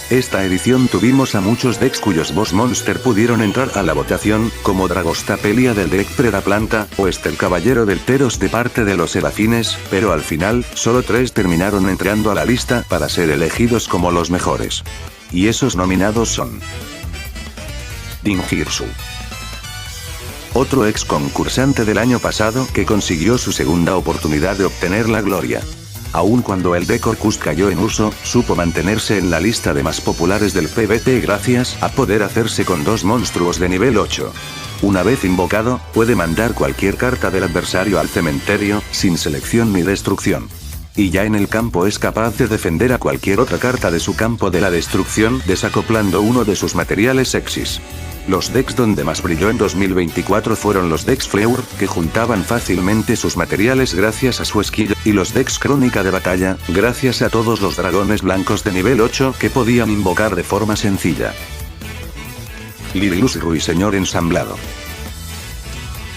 Esta edición tuvimos a muchos decks cuyos boss monster pudieron entrar a la votación, como Dragostapelia del deck Predaplanta, o el Caballero del Teros de parte de los Serafines, pero al final, solo 3 terminaron entrando a la lista para ser elegidos como los mejores. Y esos nominados son: Dingirsu, otro ex concursante del año pasado que consiguió su segunda oportunidad de obtener la gloria. Aun cuando el deck Orcust cayó en uso, supo mantenerse en la lista de más populares del PvP gracias a poder hacerse con 2 monstruos de nivel 8. Una vez invocado, puede mandar cualquier carta del adversario al cementerio, sin selección ni destrucción. Y ya en el campo es capaz de defender a cualquier otra carta de su campo de la destrucción desacoplando uno de sus materiales Exis. Los decks donde más brilló en 2024 fueron los decks Fleur, que juntaban fácilmente sus materiales gracias a su skill, y los decks Crónica de Batalla, gracias a todos los dragones blancos de nivel 8 que podían invocar de forma sencilla. Lirilus Ruiseñor ensamblado.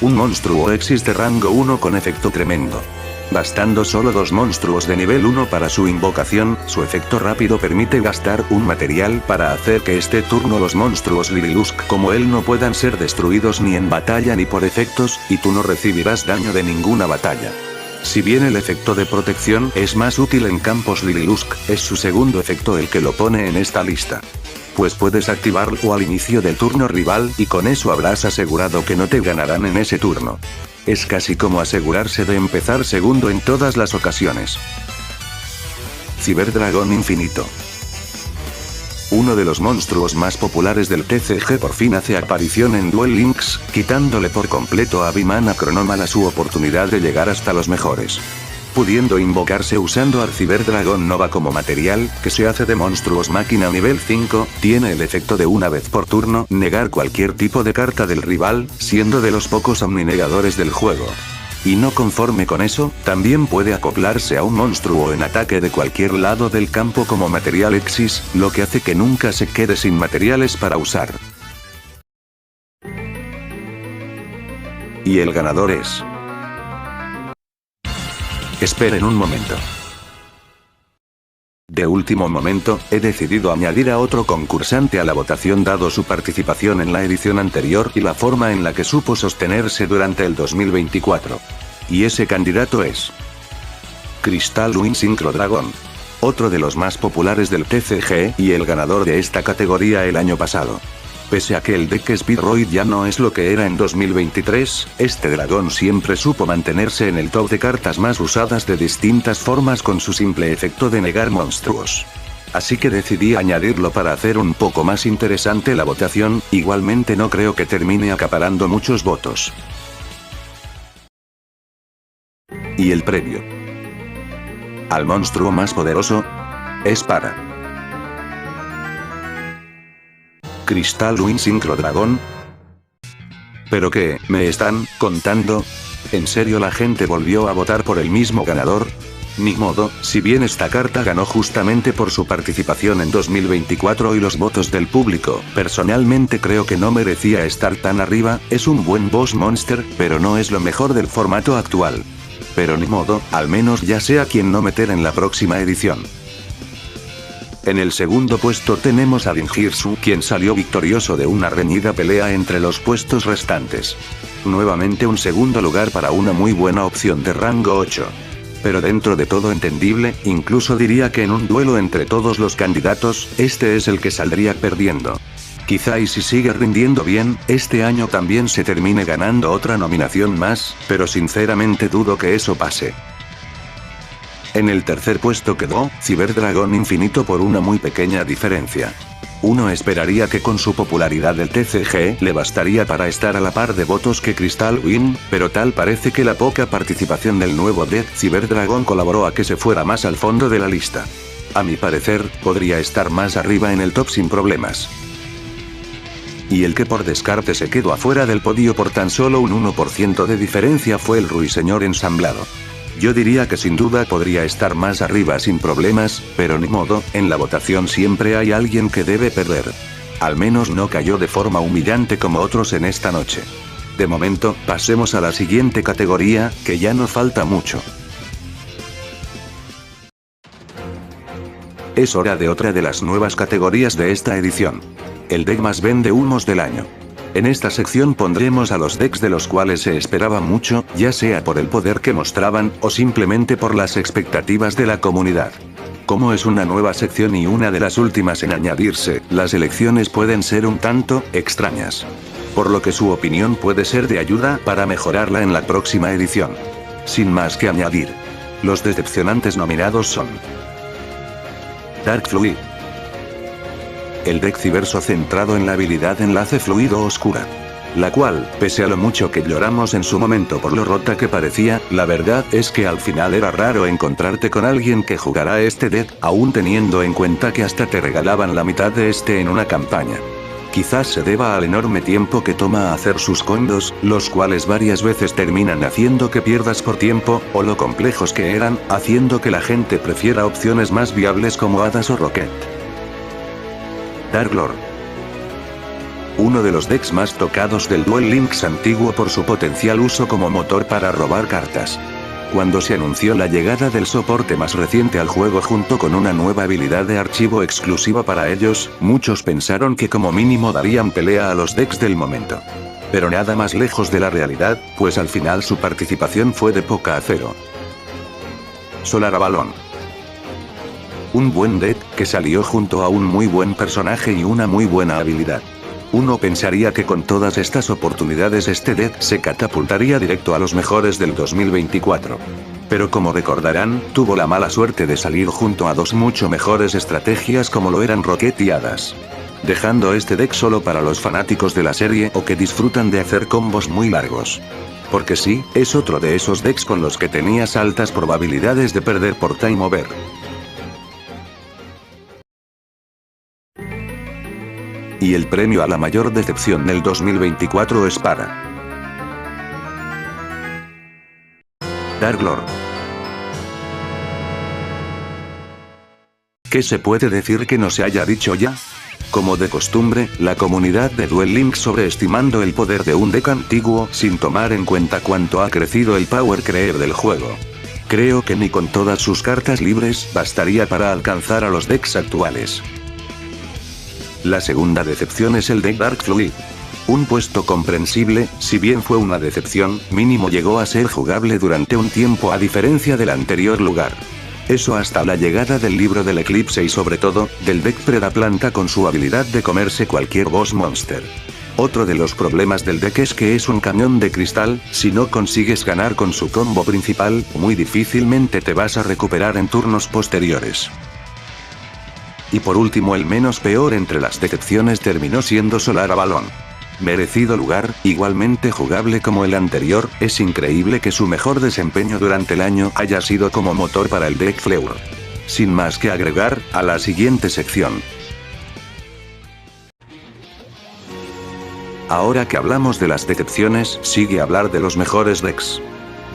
Un monstruo Exis de rango 1 con efecto tremendo. Bastando solo 2 monstruos de nivel 1 para su invocación, su efecto rápido permite gastar un material para hacer que este turno los monstruos Lirilusk como él no puedan ser destruidos ni en batalla ni por efectos, y tú no recibirás daño de ninguna batalla. Si bien el efecto de protección es más útil en campos Lirilusk, es su segundo efecto el que lo pone en esta lista. Pues puedes activarlo al inicio del turno rival y con eso habrás asegurado que no te ganarán en ese turno. Es casi como asegurarse de empezar segundo en todas las ocasiones. Ciberdragón Infinito. Uno de los monstruos más populares del TCG por fin hace aparición en Duel Links, quitándole por completo a Vimana Chronomala su oportunidad de llegar hasta los mejores. Pudiendo invocarse usando al Ciberdragón Nova como material, que se hace de monstruos máquina nivel 5, tiene el efecto de una vez por turno negar cualquier tipo de carta del rival, siendo de los pocos omninegadores del juego. Y no conforme con eso, también puede acoplarse a un monstruo en ataque de cualquier lado del campo como material Exis, lo que hace que nunca se quede sin materiales para usar. Y el ganador es... Esperen un momento. De último momento, he decidido añadir a otro concursante a la votación dado su participación en la edición anterior y la forma en la que supo sostenerse durante el 2024. Y ese candidato es... Crystal Wind Synchro Dragon. Otro de los más populares del TCG y el ganador de esta categoría el año pasado. Pese a que el deck Speedroid ya no es lo que era en 2023, este dragón siempre supo mantenerse en el top de cartas más usadas de distintas formas con su simple efecto de negar monstruos. Así que decidí añadirlo para hacer un poco más interesante la votación, igualmente no creo que termine acaparando muchos votos. Y el premio al monstruo más poderoso es para... Crystal Wind Synchro Dragon. ¿Pero qué, me están contando? ¿En serio la gente volvió a votar por el mismo ganador? Ni modo, si bien esta carta ganó justamente por su participación en 2024 y los votos del público, personalmente creo que no merecía estar tan arriba, es un buen boss monster, pero no es lo mejor del formato actual. Pero ni modo, al menos ya sé a quién no meter en la próxima edición. En el segundo puesto tenemos a Dingirsu, quien salió victorioso de una reñida pelea entre los puestos restantes. Nuevamente un segundo lugar para una muy buena opción de rango 8. Pero dentro de todo entendible, incluso diría que en un duelo entre todos los candidatos, este es el que saldría perdiendo. Quizá y si sigue rindiendo bien, este año también se termine ganando otra nominación más, pero sinceramente dudo que eso pase. En el tercer puesto quedó Ciberdragón Infinito por una muy pequeña diferencia. Uno esperaría que con su popularidad del TCG le bastaría para estar a la par de votos que Crystal Wind, pero tal parece que la poca participación del nuevo deck Ciberdragón colaboró a que se fuera más al fondo de la lista. A mi parecer, podría estar más arriba en el top sin problemas. Y el que por descarte se quedó afuera del podio por tan solo un 1% de diferencia fue el Ruiseñor ensamblado. Yo diría que sin duda podría estar más arriba sin problemas, pero ni modo, en la votación siempre hay alguien que debe perder. Al menos no cayó de forma humillante como otros en esta noche. De momento, pasemos a la siguiente categoría, que ya no falta mucho. Es hora de otra de las nuevas categorías de esta edición. El deck más vende humos del año. En esta sección pondremos a los decks de los cuales se esperaba mucho, ya sea por el poder que mostraban, o simplemente por las expectativas de la comunidad. Como es una nueva sección y una de las últimas en añadirse, las elecciones pueden ser un tanto extrañas. Por lo que su opinión puede ser de ayuda para mejorarla en la próxima edición. Sin más que añadir. Los decepcionantes nominados son Dark Fluid. El deck Civerso centrado en la habilidad Enlace Fluido Oscura. La cual, pese a lo mucho que lloramos en su momento por lo rota que parecía, la verdad es que al final era raro encontrarte con alguien que jugara este deck, aún teniendo en cuenta que hasta te regalaban la mitad de este en una campaña. Quizás se deba al enorme tiempo que toma hacer sus combos, los cuales varias veces terminan haciendo que pierdas por tiempo, o lo complejos que eran, haciendo que la gente prefiera opciones más viables como Hadas o Rocket. Dark Lord. Uno de los decks más tocados del Duel Links antiguo por su potencial uso como motor para robar cartas. Cuando se anunció la llegada del soporte más reciente al juego junto con una nueva habilidad de archivo exclusiva para ellos, muchos pensaron que como mínimo darían pelea a los decks del momento. Pero nada más lejos de la realidad, pues al final su participación fue de poca a cero. Solar Avalon. Un buen deck, que salió junto a un muy buen personaje y una muy buena habilidad. Uno pensaría que con todas estas oportunidades este deck se catapultaría directo a los mejores del 2024. Pero como recordarán, tuvo la mala suerte de salir junto a dos mucho mejores estrategias como lo eran Rocket y Hadas. Dejando este deck solo para los fanáticos de la serie o que disfrutan de hacer combos muy largos. Porque sí, es otro de esos decks con los que tenías altas probabilidades de perder por Time Over. Y el premio a la mayor decepción del 2024 es para Dark Lord. ¿Qué se puede decir que no se haya dicho ya? Como de costumbre, la comunidad de Duel Links sobreestimando el poder de un deck antiguo sin tomar en cuenta cuánto ha crecido el power creep del juego. Creo que ni con todas sus cartas libres bastaría para alcanzar a los decks actuales. La segunda decepción es el deck Dark Fluid. Un puesto comprensible, si bien fue una decepción, mínimo llegó a ser jugable durante un tiempo a diferencia del anterior lugar. Eso hasta la llegada del libro del eclipse y sobre todo, del deck Predaplanta con su habilidad de comerse cualquier boss monster. Otro de los problemas del deck es que es un cañón de cristal, si no consigues ganar con su combo principal, muy difícilmente te vas a recuperar en turnos posteriores. Y por último el menos peor entre las decepciones terminó siendo Solar Avalon. Merecido lugar, igualmente jugable como el anterior, es increíble que su mejor desempeño durante el año haya sido como motor para el deck Fleur. Sin más que agregar, a la siguiente sección. Ahora que hablamos de las decepciones, sigue hablar de los mejores decks.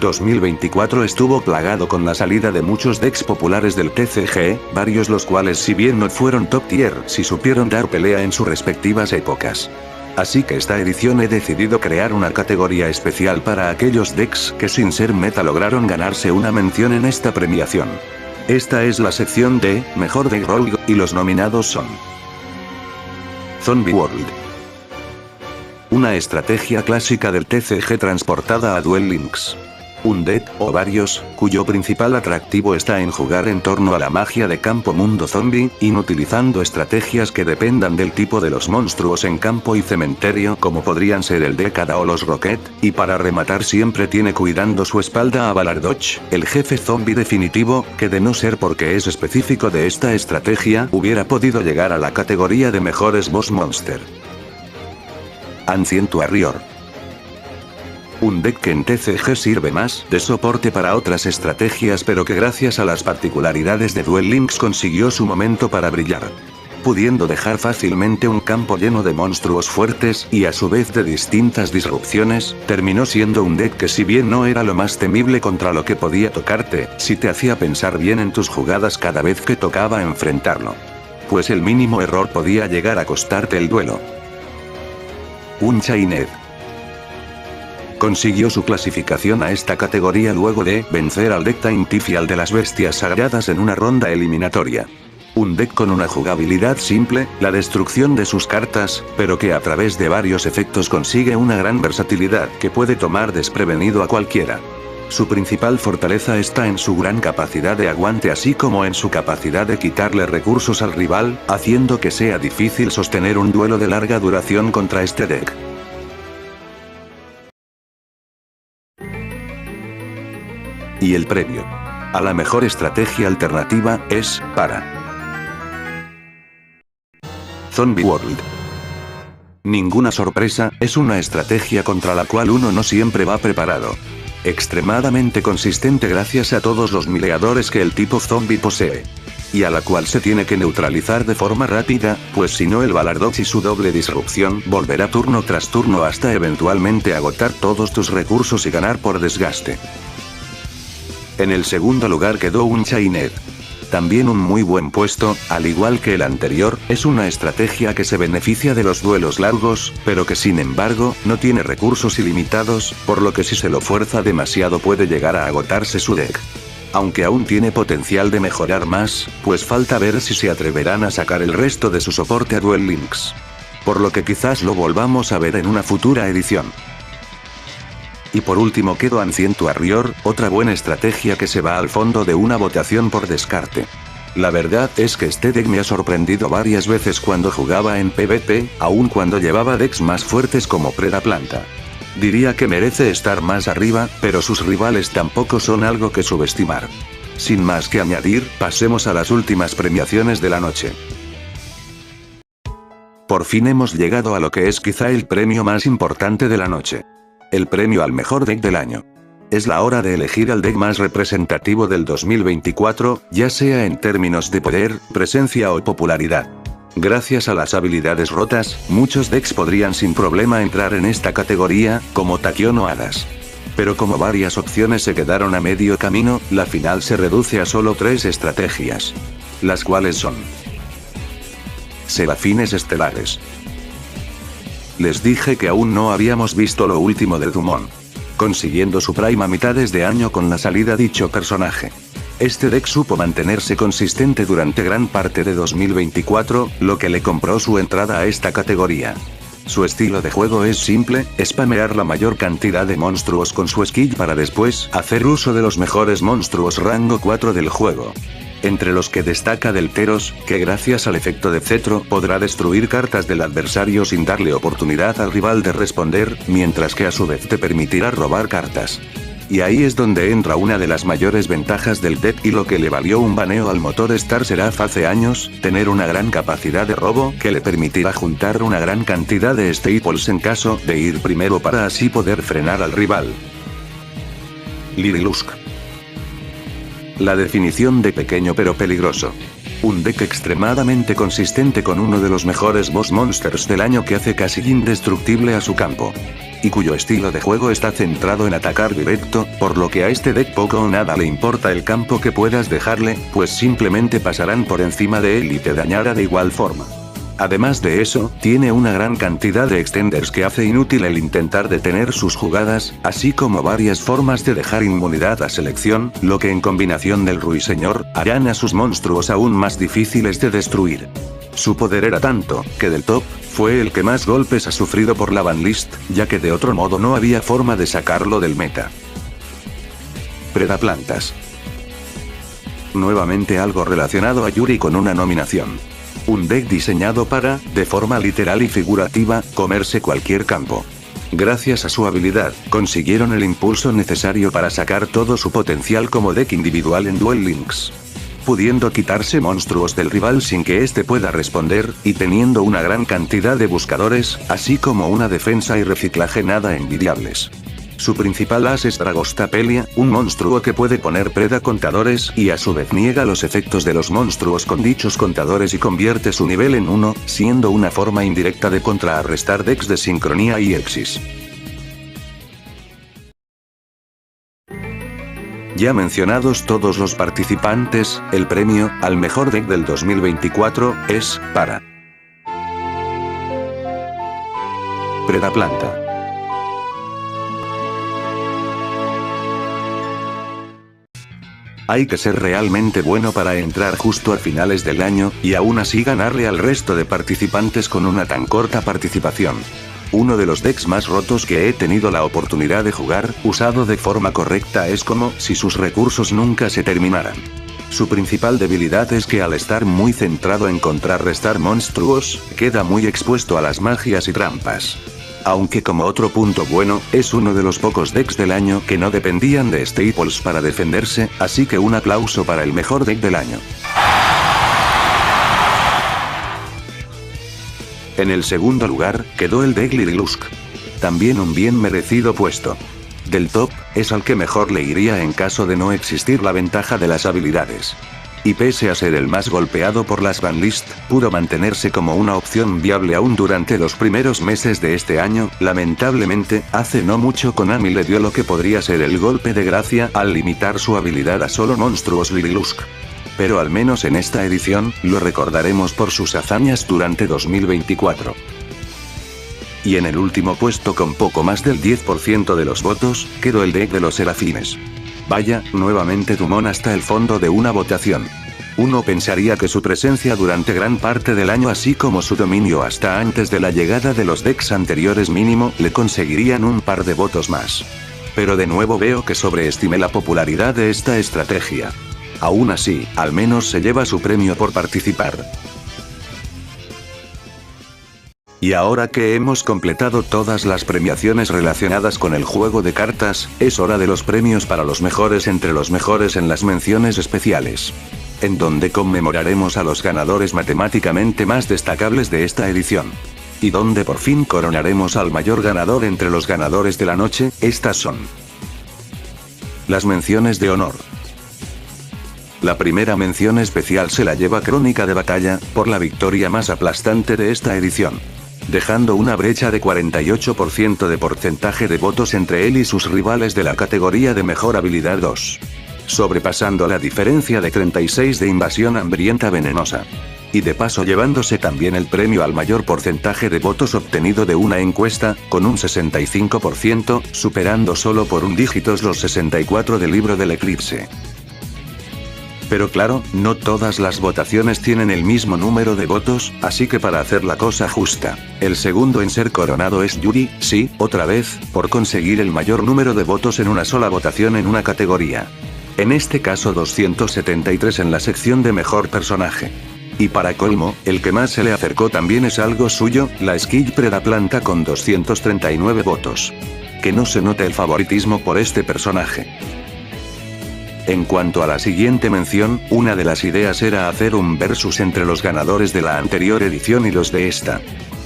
2024 estuvo plagado con la salida de muchos decks populares del TCG, varios los cuales si bien no fueron top tier, sí supieron dar pelea en sus respectivas épocas. Así que esta edición he decidido crear una categoría especial para aquellos decks que sin ser meta lograron ganarse una mención en esta premiación. Esta es la sección de Mejor Deck Roll, y los nominados son Zombie World. Una estrategia clásica del TCG transportada a Duel Links. Un deck, o varios, cuyo principal atractivo está en jugar en torno a la magia de campo mundo zombie, inutilizando estrategias que dependan del tipo de los monstruos en campo y cementerio como podrían ser el deck Hada o los Rocket, y para rematar siempre tiene cuidando su espalda a Balardoch, el jefe zombie definitivo, que de no ser porque es específico de esta estrategia, hubiera podido llegar a la categoría de mejores boss monster. Ancient Warrior. Un deck que en TCG sirve más de soporte para otras estrategias pero que gracias a las particularidades de Duel Links consiguió su momento para brillar. Pudiendo dejar fácilmente un campo lleno de monstruos fuertes y a su vez de distintas disrupciones, terminó siendo un deck que si bien no era lo más temible contra lo que podía tocarte, sí te hacía pensar bien en tus jugadas cada vez que tocaba enfrentarlo. Pues el mínimo error podía llegar a costarte el duelo. Unchained. Consiguió su clasificación a esta categoría luego de vencer al deck Taintifial de las Bestias Sagradas en una ronda eliminatoria. Un deck con una jugabilidad simple, la destrucción de sus cartas, pero que a través de varios efectos consigue una gran versatilidad que puede tomar desprevenido a cualquiera. Su principal fortaleza está en su gran capacidad de aguante así como en su capacidad de quitarle recursos al rival, haciendo que sea difícil sostener un duelo de larga duración contra este deck. Y el premio a la mejor estrategia alternativa es para Zombie World. Ninguna sorpresa, es una estrategia contra la cual uno no siempre va preparado. Extremadamente consistente gracias a todos los mileadores que el tipo zombie posee. Y a la cual se tiene que neutralizar de forma rápida, pues si no el Balardox y su doble disrupción volverá turno tras turno hasta eventualmente agotar todos tus recursos y ganar por desgaste. En el segundo lugar quedó un Chained. También un muy buen puesto, al igual que el anterior, es una estrategia que se beneficia de los duelos largos, pero que sin embargo, no tiene recursos ilimitados, por lo que si se lo fuerza demasiado puede llegar a agotarse su deck. Aunque aún tiene potencial de mejorar más, pues falta ver si se atreverán a sacar el resto de su soporte a Duel Links. Por lo que quizás lo volvamos a ver en una futura edición. Y por último quedó Ancient Warrior, otra buena estrategia que se va al fondo de una votación por descarte. La verdad es que este deck me ha sorprendido varias veces cuando jugaba en PvP, aun cuando llevaba decks más fuertes como Predaplanta. Diría que merece estar más arriba, pero sus rivales tampoco son algo que subestimar. Sin más que añadir, pasemos a las últimas premiaciones de la noche. Por fin hemos llegado a lo que es quizá el premio más importante de la noche. El premio al mejor deck del año. Es la hora de elegir al deck más representativo del 2024, ya sea en términos de poder, presencia o popularidad. Gracias a las habilidades rotas, muchos decks podrían sin problema entrar en esta categoría, como Tachyon o Hadas. Pero como varias opciones se quedaron a medio camino, la final se reduce a solo 3 estrategias. Las cuales son: Serafines Estelares. Les dije que aún no habíamos visto lo último de Dumont. Consiguiendo su prime a mitades de año con la salida dicho personaje. Este deck supo mantenerse consistente durante gran parte de 2024, lo que le compró su entrada a esta categoría. Su estilo de juego es simple, spamear la mayor cantidad de monstruos con su skill para después hacer uso de los mejores monstruos rango 4 del juego. Entre los que destaca Delteros, que gracias al efecto de cetro podrá destruir cartas del adversario sin darle oportunidad al rival de responder, mientras que a su vez te permitirá robar cartas. Y ahí es donde entra una de las mayores ventajas del deck y lo que le valió un baneo al motor Star Seraph hace años, tener una gran capacidad de robo que le permitirá juntar una gran cantidad de staples en caso de ir primero para así poder frenar al rival. Lirilusk. La definición de pequeño pero peligroso. Un deck extremadamente consistente con uno de los mejores boss monsters del año que hace casi indestructible a su campo. Y cuyo estilo de juego está centrado en atacar directo, por lo que a este deck poco o nada le importa el campo que puedas dejarle, pues simplemente pasarán por encima de él y te dañará de igual forma. Además de eso, tiene una gran cantidad de extenders que hace inútil el intentar detener sus jugadas, así como varias formas de dejar inmunidad a selección, lo que en combinación del Ruiseñor, harán a sus monstruos aún más difíciles de destruir. Su poder era tanto, que del top, fue el que más golpes ha sufrido por la banlist, ya que de otro modo no había forma de sacarlo del meta. Predaplantas. Nuevamente algo relacionado a Yuri con una nominación. Un deck diseñado para, de forma literal y figurativa, comerse cualquier campo. Gracias a su habilidad, consiguieron el impulso necesario para sacar todo su potencial como deck individual en Duel Links. Pudiendo quitarse monstruos del rival sin que éste pueda responder, y teniendo una gran cantidad de buscadores, así como una defensa y reciclaje nada envidiables. Su principal as es Dragostapelia, un monstruo que puede poner preda contadores y a su vez niega los efectos de los monstruos con dichos contadores y convierte su nivel en 1, siendo una forma indirecta de contrarrestar decks de sincronía y Exis. Ya mencionados todos los participantes, el premio al mejor deck del 2024 es para Predaplanta. Hay que ser realmente bueno para entrar justo a finales del año, y aún así ganarle al resto de participantes con una tan corta participación. Uno de los decks más rotos que he tenido la oportunidad de jugar, usado de forma correcta, es como si sus recursos nunca se terminaran. Su principal debilidad es que al estar muy centrado en contrarrestar monstruos, queda muy expuesto a las magias y trampas. Aunque como otro punto bueno, es uno de los pocos decks del año que no dependían de staples para defenderse, así que un aplauso para el mejor deck del año. En el segundo lugar, quedó el deck Lirilusk. También un bien merecido puesto. Del top, es al que mejor le iría en caso de no existir la ventaja de las habilidades. Y pese a ser el más golpeado por las banlist, pudo mantenerse como una opción viable aún durante los primeros meses de este año. Lamentablemente, hace no mucho Konami le dio lo que podría ser el golpe de gracia al limitar su habilidad a solo monstruos Lirilusk. Pero al menos en esta edición, lo recordaremos por sus hazañas durante 2024. Y en el último puesto con poco más del 10% de los votos, quedó el deck de los Serafines. Vaya, nuevamente Dumont hasta el fondo de una votación. Uno pensaría que su presencia durante gran parte del año así como su dominio hasta antes de la llegada de los decks anteriores mínimo, le conseguirían un par de votos más. Pero de nuevo veo que sobreestimé la popularidad de esta estrategia. Aún así, al menos se lleva su premio por participar. Y ahora que hemos completado todas las premiaciones relacionadas con el juego de cartas, es hora de los premios para los mejores entre los mejores en las menciones especiales. En donde conmemoraremos a los ganadores matemáticamente más destacables de esta edición. Y donde por fin coronaremos al mayor ganador entre los ganadores de la noche. Estas son las menciones de honor. La primera mención especial se la lleva Crónica de Batalla, por la victoria más aplastante de esta edición. Dejando una brecha de 48% de porcentaje de votos entre él y sus rivales de la categoría de mejor habilidad 2. Sobrepasando la diferencia de 36 de invasión hambrienta venenosa. Y de paso llevándose también el premio al mayor porcentaje de votos obtenido de una encuesta, con un 65%, superando solo por un dígito los 64 del Libro del Eclipse. Pero claro, no todas las votaciones tienen el mismo número de votos, así que para hacer la cosa justa, el segundo en ser coronado es Yuri, sí, otra vez, por conseguir el mayor número de votos en una sola votación en una categoría. En este caso 273 en la sección de mejor personaje. Y para colmo, el que más se le acercó también es algo suyo, la Skill Predaplanta con 239 votos. Que no se note el favoritismo por este personaje. En cuanto a la siguiente mención, una de las ideas era hacer un versus entre los ganadores de la anterior edición y los de esta.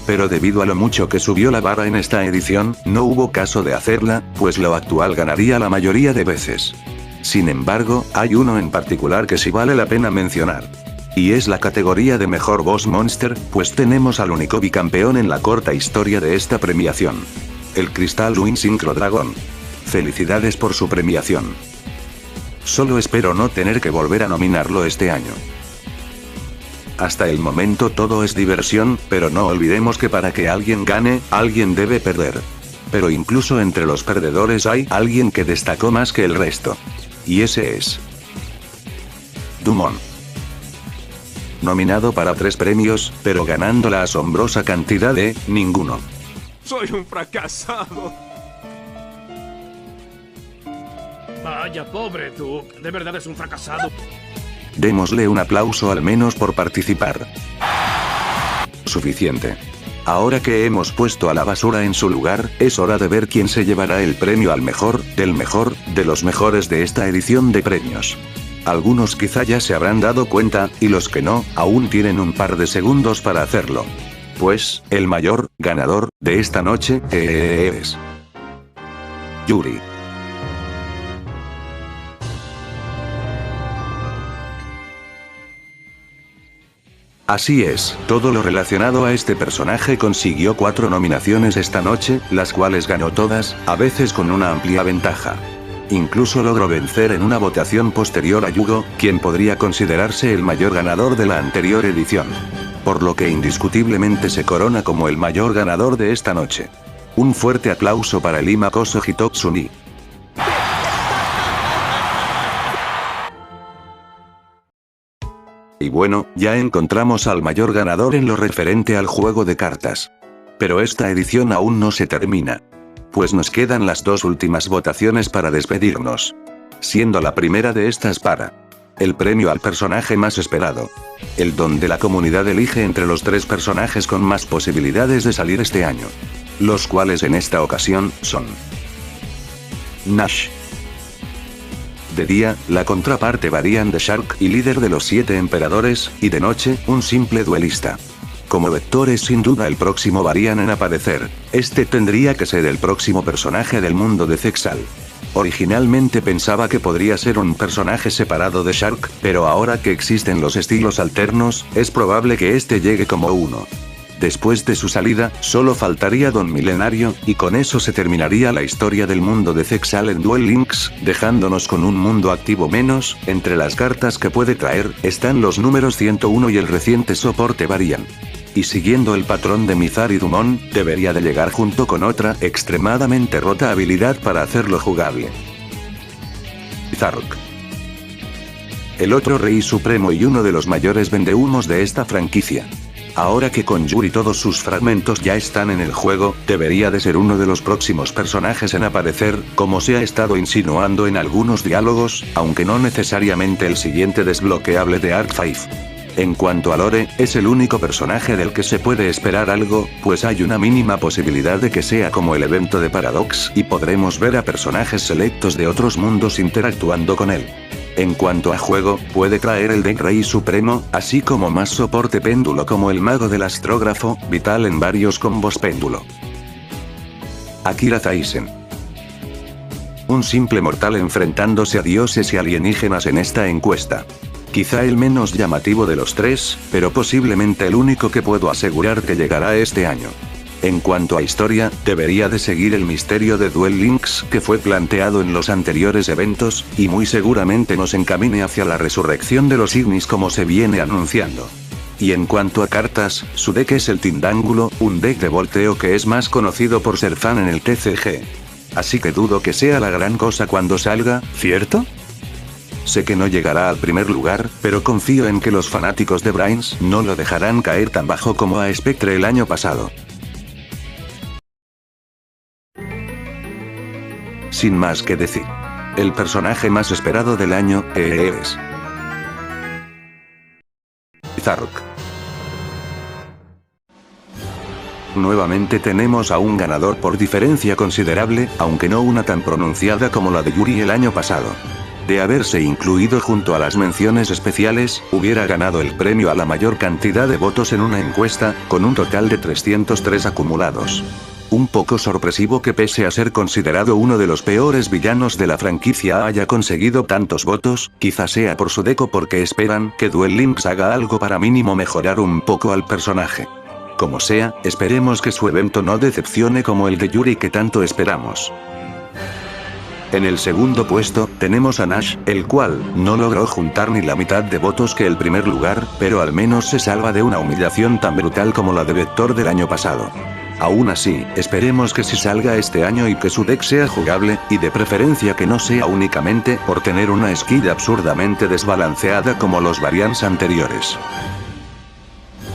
Pero debido a lo mucho que subió la vara en esta edición, no hubo caso de hacerla, pues lo actual ganaría la mayoría de veces. Sin embargo, hay uno en particular que sí vale la pena mencionar. Y es la categoría de mejor boss monster, pues tenemos al único bicampeón en la corta historia de esta premiación. El Crystal Wind Synchro Dragon. Felicidades por su premiación. Solo espero no tener que volver a nominarlo este año. Hasta el momento todo es diversión, pero no olvidemos que para que alguien gane, alguien debe perder. Pero incluso entre los perdedores hay alguien que destacó más que el resto. Y ese es Dumont. Nominado para 3 premios, pero ganando la asombrosa cantidad de ninguno.
Soy un fracasado.
Vaya, pobre Duke. De verdad es un fracasado.
Démosle un aplauso al menos por participar. Suficiente. Ahora que hemos puesto a la basura en su lugar, es hora de ver quién se llevará el premio al mejor, de los mejores de esta edición de premios. Algunos quizá ya se habrán dado cuenta, y los que no, aún tienen un par de segundos para hacerlo. Pues, el mayor ganador de esta noche es Yuri. Así es, todo lo relacionado a este personaje consiguió 4 nominaciones esta noche, las cuales ganó todas, a veces con una amplia ventaja. Incluso logró vencer en una votación posterior a Yugo, quien podría considerarse el mayor ganador de la anterior edición. Por lo que indiscutiblemente se corona como el mayor ganador de esta noche. Un fuerte aplauso para el Imakoso Hitotsuni. Y bueno, ya encontramos al mayor ganador en lo referente al juego de cartas. Pero esta edición aún no se termina. Pues nos quedan las 2 últimas votaciones para despedirnos. Siendo la primera de estas para el premio al personaje más esperado. El donde la comunidad elige entre los 3 personajes con más posibilidades de salir este año. Los cuales en esta ocasión son Nash. De día, la contraparte Varian the Shark y líder de los 7 emperadores, y de noche, un simple duelista. Como vector es sin duda el próximo Varian en aparecer. Este tendría que ser el próximo personaje del mundo de Zexal. Originalmente pensaba que podría ser un personaje separado de Shark, pero ahora que existen los estilos alternos, es probable que este llegue como uno. Después de su salida, solo faltaría Don Milenario, y con eso se terminaría la historia del mundo de Zexal en Duel Links, dejándonos con un mundo activo menos. Entre las cartas que puede traer, están los números 101 y el reciente soporte Varian. Y siguiendo el patrón de Mizar y Dumont, debería de llegar junto con otra extremadamente rota habilidad para hacerlo jugable. Zarok. El otro rey supremo y uno de los mayores vendehumos de esta franquicia. Ahora que con Yuri todos sus fragmentos ya están en el juego, debería de ser uno de los próximos personajes en aparecer, como se ha estado insinuando en algunos diálogos, aunque no necesariamente el siguiente desbloqueable de Arc 5. En cuanto a lore, es el único personaje del que se puede esperar algo, pues hay una mínima posibilidad de que sea como el evento de Paradox y podremos ver a personajes selectos de otros mundos interactuando con él. En cuanto a juego, puede traer el deck Rey Supremo, así como más soporte péndulo como el Mago del Astrógrafo, vital en varios combos péndulo. Akira Zaisen. Un simple mortal enfrentándose a dioses y alienígenas en esta encuesta. Quizá el menos llamativo de los 3, pero posiblemente el único que puedo asegurar que llegará este año. En cuanto a historia, debería de seguir el misterio de Duel Links que fue planteado en los anteriores eventos, y muy seguramente nos encamine hacia la resurrección de los Ignis como se viene anunciando. Y en cuanto a cartas, su deck es el Tindángulo, un deck de volteo que es más conocido por ser fan en el TCG. Así que dudo que sea la gran cosa cuando salga, ¿cierto? Sé que no llegará al primer lugar, pero confío en que los fanáticos de Brains no lo dejarán caer tan bajo como a Spectre el año pasado. Sin más que decir. El personaje más esperado del año es Zarok. Nuevamente tenemos a un ganador por diferencia considerable, aunque no una tan pronunciada como la de Yuri el año pasado. De haberse incluido junto a las menciones especiales, hubiera ganado el premio a la mayor cantidad de votos en una encuesta, con un total de 303 acumulados. Un poco sorpresivo que pese a ser considerado uno de los peores villanos de la franquicia haya conseguido tantos votos, quizá sea por su deck o porque esperan que Duel Links haga algo para mínimo mejorar un poco al personaje. Como sea, esperemos que su evento no decepcione como el de Yuri que tanto esperamos. En el segundo puesto, tenemos a Nash, el cual no logró juntar ni la mitad de votos que el primer lugar, pero al menos se salva de una humillación tan brutal como la de Vector del año pasado. Aún así, esperemos que sí salga este año y que su deck sea jugable, y de preferencia que no sea únicamente por tener una skill absurdamente desbalanceada como los variants anteriores.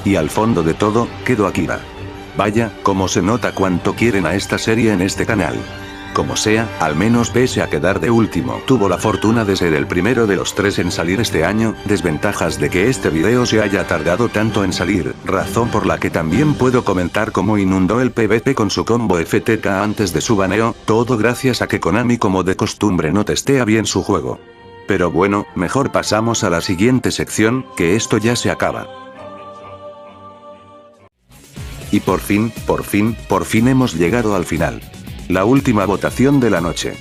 Y al fondo de todo, quedó Akira. Vaya, como se nota cuánto quieren a esta serie en este canal. Como sea, al menos pese a quedar de último, tuvo la fortuna de ser el primero de los 3 en salir este año, desventajas de que este video se haya tardado tanto en salir, razón por la que también puedo comentar cómo inundó el PvP con su combo FTK antes de su baneo, todo gracias a que Konami como de costumbre no testea bien su juego. Pero bueno, mejor pasamos a la siguiente sección, que esto ya se acaba. Y por fin hemos llegado al final. La última votación de la noche.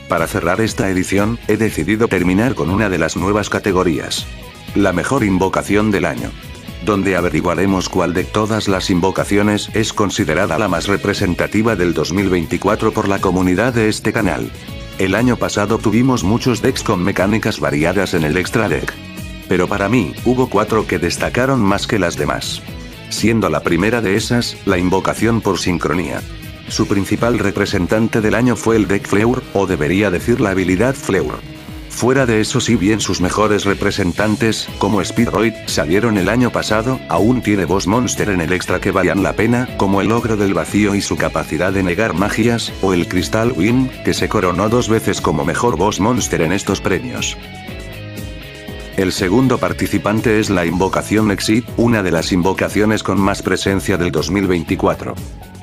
Para cerrar esta edición, he decidido terminar con una de las nuevas categorías. La mejor invocación del año. Donde averiguaremos cuál de todas las invocaciones es considerada la más representativa del 2024 por la comunidad de este canal. El año pasado tuvimos muchos decks con mecánicas variadas en el extra deck. Pero para mí, hubo 4 que destacaron más que las demás. Siendo la primera de esas, la invocación por sincronía. Su principal representante del año fue el deck Fleur, o debería decir la habilidad Fleur. Fuera de eso, si bien sus mejores representantes, como Speedroid, salieron el año pasado, aún tiene boss monster en el extra que valían la pena, como el ogro del vacío y su capacidad de negar magias, o el Crystal Wing, que se coronó 2 veces como mejor boss monster en estos premios. El segundo participante es la invocación Exit, una de las invocaciones con más presencia del 2024.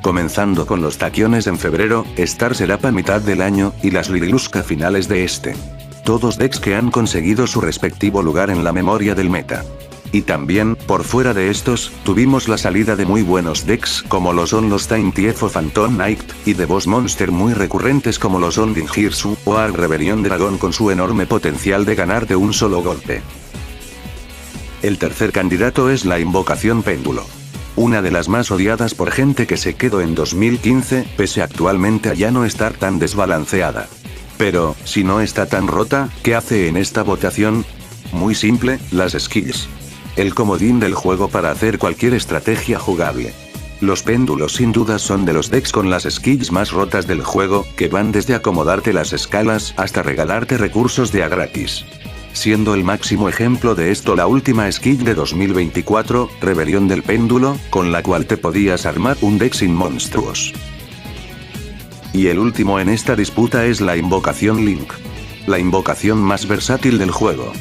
Comenzando con los taquiones en febrero, Star Seraph a mitad del año, y las Liriluska finales de este. Todos decks que han conseguido su respectivo lugar en la memoria del meta. Y también, por fuera de estos, tuvimos la salida de muy buenos decks como lo son los Time Thief o Phantom Knight, y de boss monster muy recurrentes como lo son Dinghirsu, o Arc Rebellion Dragon con su enorme potencial de ganar de un solo golpe. El tercer candidato es la invocación Péndulo. Una de las más odiadas por gente que se quedó en 2015, pese actualmente a ya no estar tan desbalanceada. Pero, si no está tan rota, ¿qué hace en esta votación? Muy simple, las skills. El comodín del juego para hacer cualquier estrategia jugable. Los péndulos sin duda son de los decks con las skills más rotas del juego, que van desde acomodarte las escalas hasta regalarte recursos de a gratis. Siendo el máximo ejemplo de esto la última skill de 2024, Rebelión del Péndulo, con la cual te podías armar un deck sin monstruos. Y el último en esta disputa es la invocación Link. La invocación más versátil del juego.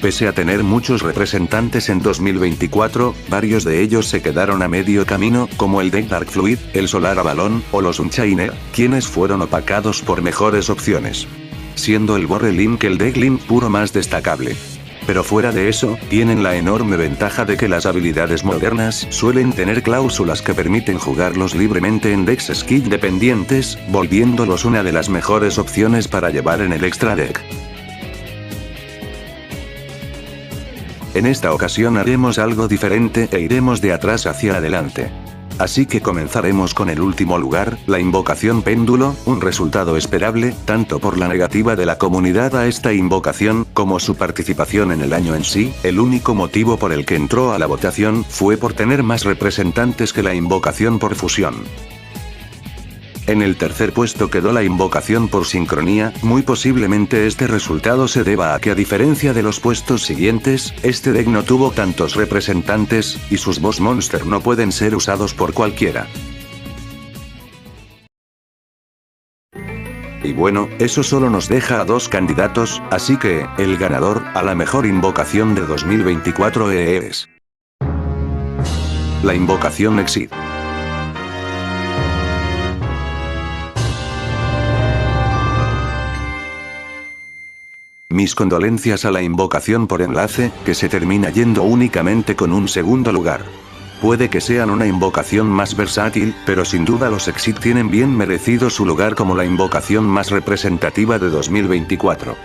Pese a tener muchos representantes en 2024, varios de ellos se quedaron a medio camino, como el deck Dark Fluid, el Solar Avalon, o los Unchained, quienes fueron opacados por mejores opciones. Siendo el Borre Link el deck Link puro más destacable. Pero fuera de eso, tienen la enorme ventaja de que las habilidades modernas suelen tener cláusulas que permiten jugarlos libremente en decks skill dependientes, volviéndolos una de las mejores opciones para llevar en el extra deck. En esta ocasión haremos algo diferente e iremos de atrás hacia adelante. Así que comenzaremos con el último lugar, la invocación Péndulo, un resultado esperable, tanto por la negativa de la comunidad a esta invocación, como su participación en el año en sí. El único motivo por el que entró a la votación fue por tener más representantes que la invocación por fusión. En el tercer puesto quedó la invocación por sincronía, muy posiblemente este resultado se deba a que a diferencia de los puestos siguientes, este deck no tuvo tantos representantes, y sus boss monster no pueden ser usados por cualquiera. Y bueno, eso solo nos deja a 2 candidatos, así que, el ganador, a la mejor invocación de 2024 es... la invocación Exit. Mis condolencias a la invocación por enlace, que se termina yendo únicamente con un segundo lugar. Puede que sean una invocación más versátil, pero sin duda los Exit tienen bien merecido su lugar como la invocación más representativa de 2024.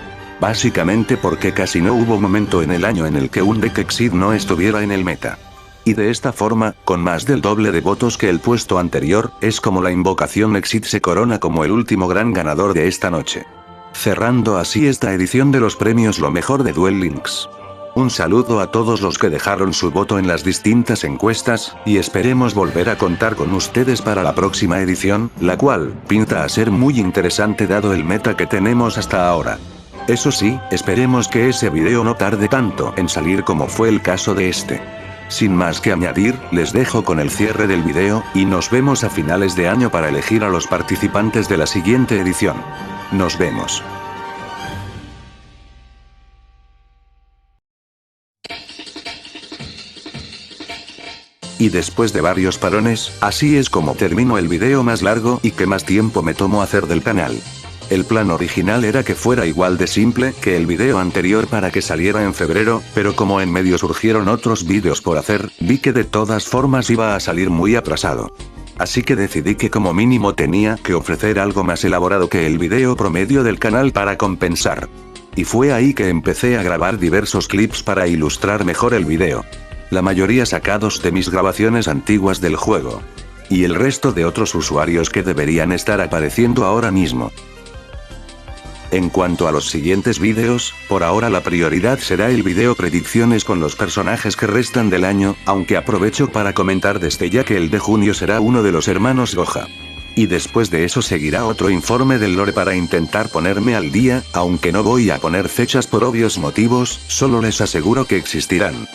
Básicamente porque casi no hubo momento en el año en el que un deck Exit no estuviera en el meta. Y de esta forma, con más del doble de votos que el puesto anterior, es como la invocación Exit se corona como el último gran ganador de esta noche. Cerrando así esta edición de los premios Lo Mejor de Duel Links. Un saludo a todos los que dejaron su voto en las distintas encuestas, y esperemos volver a contar con ustedes para la próxima edición, la cual pinta a ser muy interesante dado el meta que tenemos hasta ahora. Eso sí, esperemos que ese video no tarde tanto en salir como fue el caso de este. Sin más que añadir, les dejo con el cierre del video, y nos vemos a finales de año para elegir a los participantes de la siguiente edición. Nos vemos. Y después de varios parones, así es como termino el video más largo y que más tiempo me tomó hacer del canal. El plan original era que fuera igual de simple que el video anterior para que saliera en febrero, pero como en medio surgieron otros vídeos por hacer, vi que de todas formas iba a salir muy atrasado. Así que decidí que como mínimo tenía que ofrecer algo más elaborado que el video promedio del canal para compensar. Y fue ahí que empecé a grabar diversos clips para ilustrar mejor el video. La mayoría sacados de mis grabaciones antiguas del juego. Y el resto de otros usuarios que deberían estar apareciendo ahora mismo. En cuanto a los siguientes vídeos, por ahora la prioridad será el video predicciones con los personajes que restan del año, aunque aprovecho para comentar desde ya que el de junio será uno de los hermanos Goha. Y después de eso seguirá otro informe del lore para intentar ponerme al día, aunque no voy a poner fechas por obvios motivos, solo les aseguro que existirán.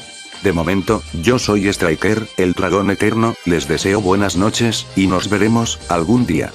De momento, yo soy Striker, el dragón eterno, les deseo buenas noches, y nos veremos, algún día.